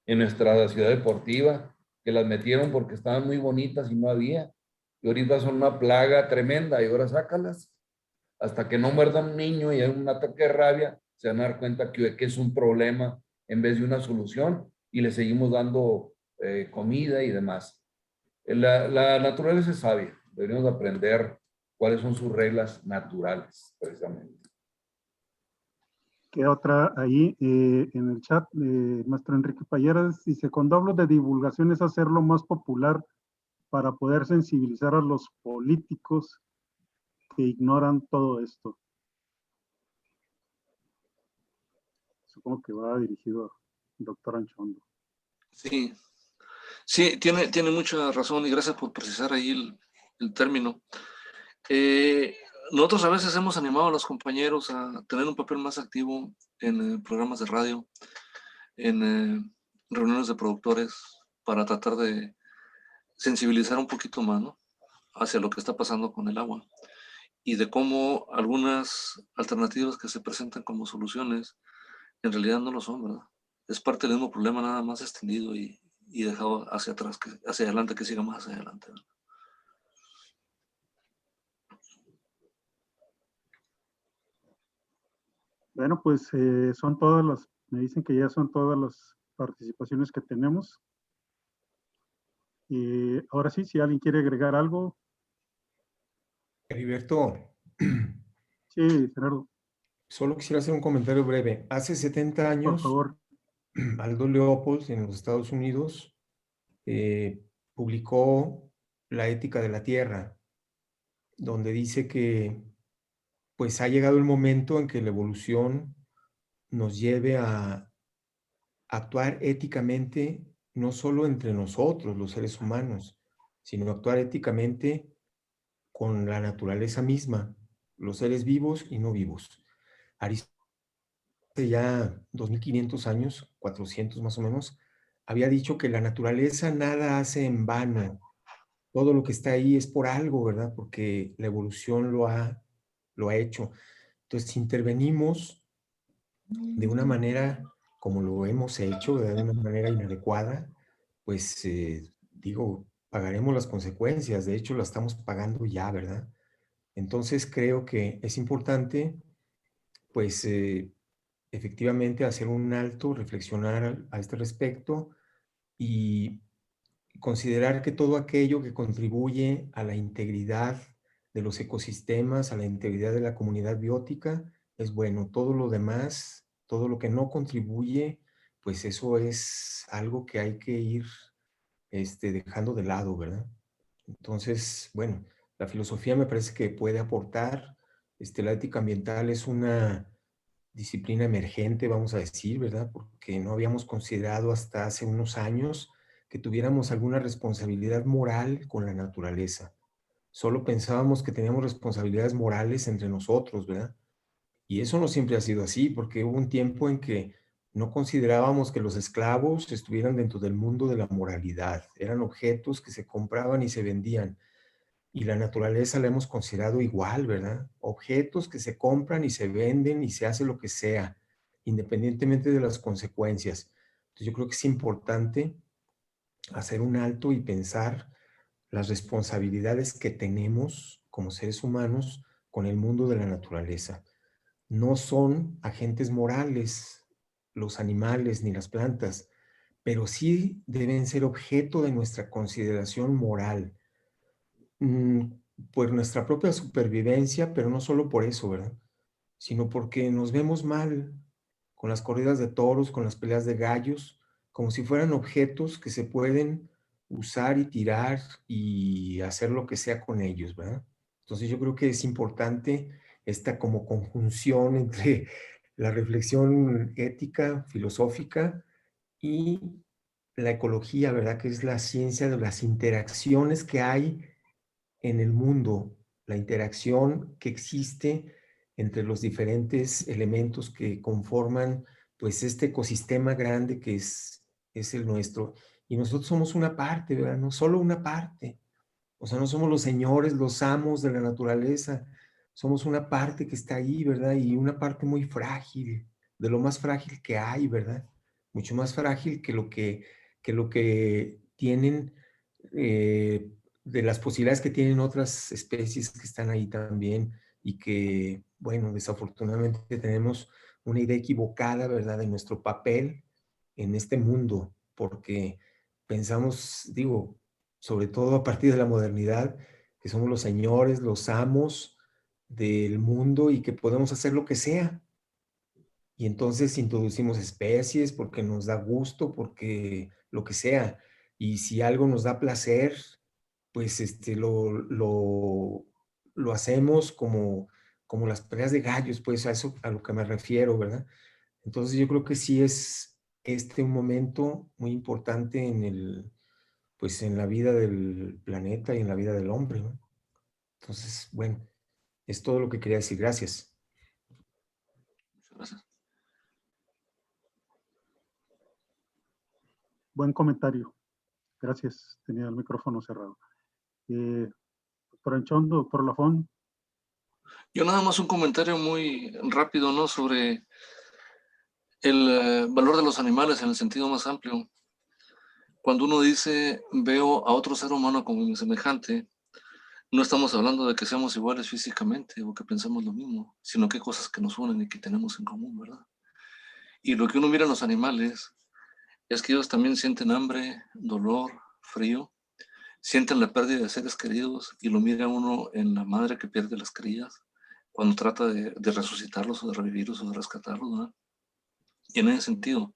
Speaker 4: nuestra ciudad deportiva, que las metieron porque estaban muy bonitas y no había. Y ahorita son una plaga tremenda y ahora sácalas. Hasta que no muerdan un niño y hay un ataque de rabia, se van a dar cuenta que es un problema en vez de una solución y le seguimos dando comida y demás. La naturaleza es sabia. Deberíamos aprender cuáles son sus reglas naturales, precisamente.
Speaker 2: Queda otra ahí en el chat, maestro Enrique Payeras, dice, cuando hablo de divulgación es hacerlo más popular para poder sensibilizar a los políticos que ignoran todo esto. Supongo que va dirigido al doctor Anchondo.
Speaker 5: Sí, sí, tiene mucha razón y gracias por precisar ahí el término. Nosotros a veces hemos animado a los compañeros a tener un papel más activo en programas de radio, en reuniones de productores, para tratar de sensibilizar un poquito más, ¿no?, hacia lo que está pasando con el agua y de cómo algunas alternativas que se presentan como soluciones en realidad no lo son, ¿verdad? Es parte del mismo problema, nada más extendido y dejado hacia atrás, hacia adelante, que siga más hacia adelante, ¿verdad?
Speaker 2: Bueno, pues son todas las Me dicen que ya son todas las participaciones que tenemos. Ahora sí, si alguien quiere agregar algo.
Speaker 3: Heriberto,
Speaker 2: Sí, Gerardo,
Speaker 3: solo quisiera hacer un comentario breve. Hace 70
Speaker 2: por
Speaker 3: años,
Speaker 2: favor.
Speaker 3: Aldo Leopold, en los Estados Unidos, publicó La ética de la tierra, donde dice que pues ha llegado el momento en que la evolución nos lleve a actuar éticamente, no solo entre nosotros, los seres humanos, sino actuar éticamente con la naturaleza misma, los seres vivos y no vivos. Aristóteles, ya 2500 años, 400 más o menos, había dicho que la naturaleza nada hace en vano. Todo lo que está ahí es por algo, ¿verdad? Porque la evolución lo ha hecho. Entonces, si intervenimos de una manera como lo hemos hecho, de una manera inadecuada, pues digo, pagaremos las consecuencias. De hecho, las estamos pagando ya, ¿verdad? Entonces, creo que es importante, pues, efectivamente hacer un alto, reflexionar a este respecto y considerar que todo aquello que contribuye a la integridad de los ecosistemas, a la integridad de la comunidad biótica, es bueno. Todo lo demás, todo lo que no contribuye, pues eso es algo que hay que ir dejando de lado, ¿verdad? Entonces, bueno, la filosofía me parece que puede aportar. La ética ambiental es una disciplina emergente, vamos a decir, ¿verdad? Porque no habíamos considerado hasta hace unos años que tuviéramos alguna responsabilidad moral con la naturaleza. Solo pensábamos que teníamos responsabilidades morales entre nosotros, ¿verdad? Y eso no siempre ha sido así, porque hubo un tiempo en que no considerábamos que los esclavos estuvieran dentro del mundo de la moralidad. Eran objetos que se compraban y se vendían. Y la naturaleza la hemos considerado igual, ¿verdad? Objetos que se compran y se venden y se hace lo que sea, independientemente de las consecuencias. Entonces yo creo que es importante hacer un alto y pensar las responsabilidades que tenemos como seres humanos con el mundo de la naturaleza. No son agentes morales los animales ni las plantas, pero sí deben ser objeto de nuestra consideración moral. Mm, por nuestra propia supervivencia, pero no solo por eso, ¿verdad? Sino porque nos vemos mal con las corridas de toros, con las peleas de gallos, como si fueran objetos que se pueden usar y tirar y hacer lo que sea con ellos, ¿verdad? Entonces yo creo que es importante esta como conjunción entre la reflexión ética, filosófica y la ecología, ¿verdad? Que es la ciencia de las interacciones que hay en el mundo, la interacción que existe entre los diferentes elementos que conforman pues este ecosistema grande que es el nuestro. Y nosotros somos una parte, ¿verdad? No solo una parte. O sea, no somos los señores, los amos de la naturaleza. Somos una parte que está ahí, ¿verdad? Y una parte muy frágil, de lo más frágil que hay, ¿verdad? Mucho más frágil que lo que tienen de las posibilidades que tienen otras especies que están ahí también y que, bueno, desafortunadamente tenemos una idea equivocada, ¿verdad?, de nuestro papel en este mundo, porque pensamos, digo, sobre todo a partir de la modernidad, que somos los señores, los amos del mundo y que podemos hacer lo que sea. Y entonces introducimos especies porque nos da gusto, porque lo que sea. Y si algo nos da placer, pues lo hacemos como las peleas de gallos, pues a eso a lo que me refiero, ¿verdad? Entonces yo creo que sí es un momento muy importante pues en la vida del planeta y en la vida del hombre, ¿no? Entonces, bueno, es todo lo que quería decir. Gracias.
Speaker 5: Muchas gracias.
Speaker 2: Buen comentario. Gracias. Tenía el micrófono cerrado. Doctor Anchondo, doctor Lafón.
Speaker 5: Yo nada más un comentario muy rápido, ¿no? Sobre el valor de los animales en el sentido más amplio. Cuando uno dice, veo a otro ser humano como mi semejante, no estamos hablando de que seamos iguales físicamente o que pensemos lo mismo, sino que hay cosas que nos unen y que tenemos en común, ¿verdad? Y lo que uno mira en los animales es que ellos también sienten hambre, dolor, frío, sienten la pérdida de seres queridos, y lo mira uno en la madre que pierde las crías cuando trata de resucitarlos o de revivirlos o de rescatarlos, ¿verdad? Y en ese sentido,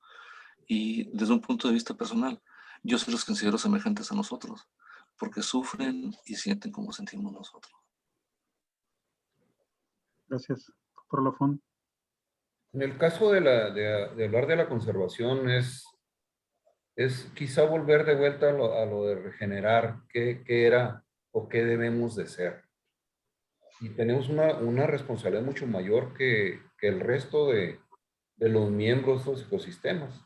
Speaker 5: y desde un punto de vista personal, yo sí los considero semejantes a nosotros, porque sufren y sienten como sentimos nosotros.
Speaker 2: Gracias. Doctor Lafón.
Speaker 4: En el caso de hablar de la conservación es quizá volver de vuelta a lo de regenerar qué era o qué debemos de ser. Y tenemos una responsabilidad mucho mayor que el resto de los miembros de los ecosistemas.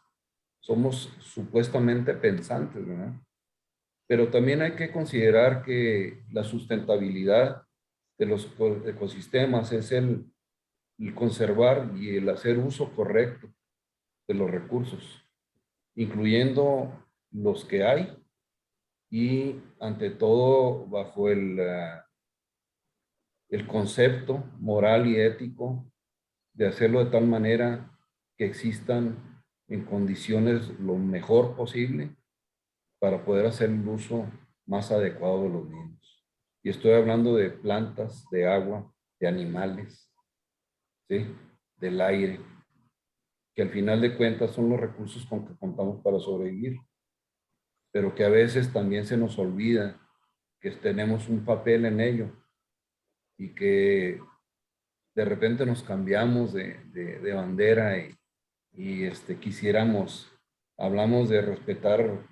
Speaker 4: Somos supuestamente pensantes, ¿verdad? Pero también hay que considerar que la sustentabilidad de los ecosistemas es el conservar y el hacer uso correcto de los recursos, incluyendo los que hay y ante todo bajo el concepto moral y ético de hacerlo de tal manera que existan en condiciones lo mejor posible para poder hacer el uso más adecuado de los mismos. Y estoy hablando de plantas, de agua, de animales, ¿sí? Del aire, que al final de cuentas son los recursos con que contamos para sobrevivir, pero que a veces también se nos olvida que tenemos un papel en ello y que de repente nos cambiamos de bandera y quisiéramos, hablamos de respetar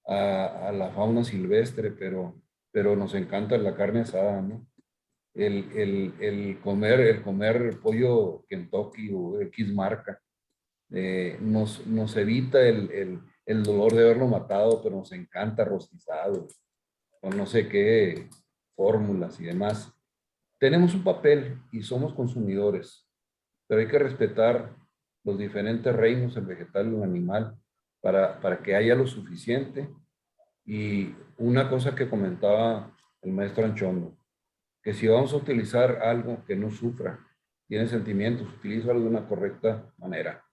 Speaker 4: a la fauna silvestre, pero nos encanta la carne asada, ¿no? El comer pollo Kentucky o X marca nos evita el dolor de haberlo matado, pero nos encanta rostizado, con no sé qué fórmulas y demás. Tenemos un papel y somos consumidores, pero hay que respetar los diferentes reinos, el vegetal y el animal, para que haya lo suficiente. Y una cosa que comentaba el maestro Anchondo, que si vamos a utilizar algo que no sufra, tiene sentimientos, utilízalo de una correcta manera.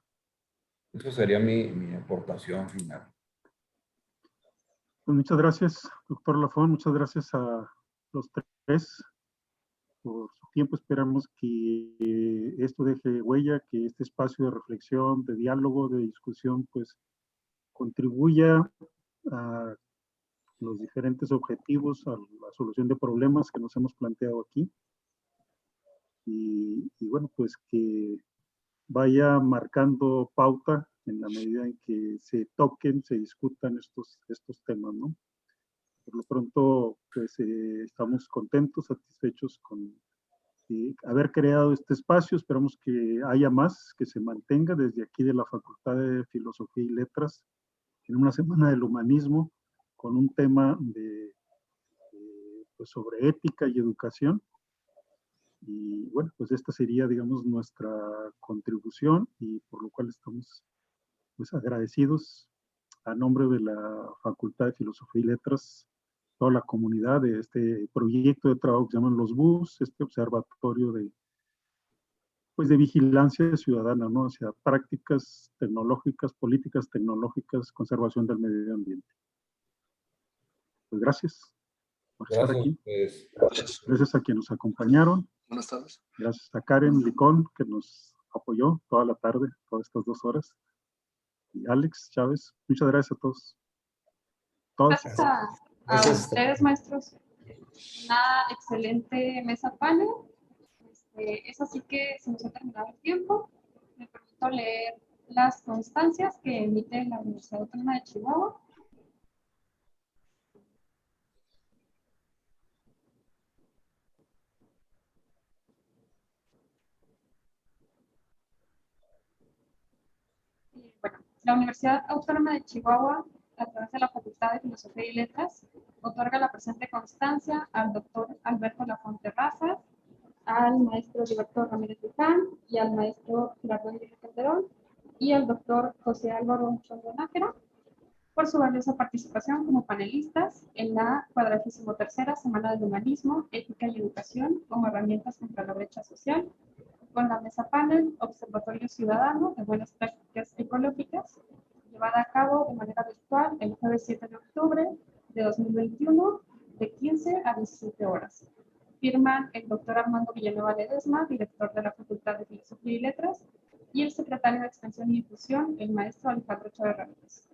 Speaker 4: Eso sería mi aportación final.
Speaker 2: Pues muchas gracias, doctor Lafón. Muchas gracias a los tres por su tiempo. Esperamos que esto deje huella, que este espacio de reflexión, de diálogo, de discusión, pues contribuya a los diferentes objetivos, a la solución de problemas que nos hemos planteado aquí. Y bueno, pues que vaya marcando pauta en la medida en que se toquen, se discutan estos temas, ¿no? Por lo pronto, pues estamos contentos, satisfechos con haber creado este espacio. Esperamos que haya más, que se mantenga desde aquí de la Facultad de Filosofía y Letras, en una semana del humanismo, con un tema pues sobre ética y educación. Y bueno, pues esta sería, digamos, nuestra contribución, y por lo cual estamos pues agradecidos a nombre de la Facultad de Filosofía y Letras, toda la comunidad de este proyecto de trabajo que se llaman los BUS, este observatorio pues de vigilancia ciudadana, ¿no? Hacia prácticas tecnológicas, políticas tecnológicas, conservación del medio ambiente. Pues gracias por estar aquí.
Speaker 4: Pues.
Speaker 2: Gracias a quienes nos acompañaron.
Speaker 5: Buenas tardes.
Speaker 2: Gracias a Karen Licón, que nos apoyó toda la tarde, todas estas 2 horas. Y Alex Chávez, muchas gracias a todos.
Speaker 1: Gracias a ustedes, maestros. Una excelente mesa panel. Es así que se nos ha terminado el tiempo. Me permito leer las constancias que emite la Universidad Autónoma de Chihuahua. Bueno, la Universidad Autónoma de Chihuahua, a través de la Facultad de Filosofía y Letras, otorga la presente constancia al doctor Alberto Lafón Terrazas, al maestro Liberto Ramírez Luján y al maestro Gerardo Aguirre Calderón y al doctor José Álvaro Chondo Nájera por su valiosa participación como panelistas en la 43ª Semana del Humanismo, Ética y Educación como herramientas contra la brecha social, con la mesa panel Observatorio Ciudadano de Buenas Prácticas Ecológicas, llevada a cabo de manera virtual el jueves 7 de octubre de 2021, de 15 a 17 horas. Firman el doctor Armando Villanueva Ledesma, director de la Facultad de Filosofía y Letras, y el secretario de Extensión y Difusión, el maestro Alejandro Chávez Ramírez.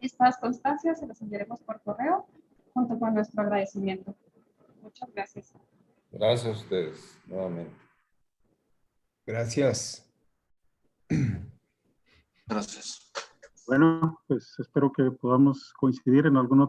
Speaker 1: Estas constancias se las enviaremos por correo junto con nuestro agradecimiento. Muchas gracias.
Speaker 4: Gracias a ustedes, nuevamente.
Speaker 3: Gracias.
Speaker 5: Gracias.
Speaker 2: Bueno, pues espero que podamos coincidir en algún otro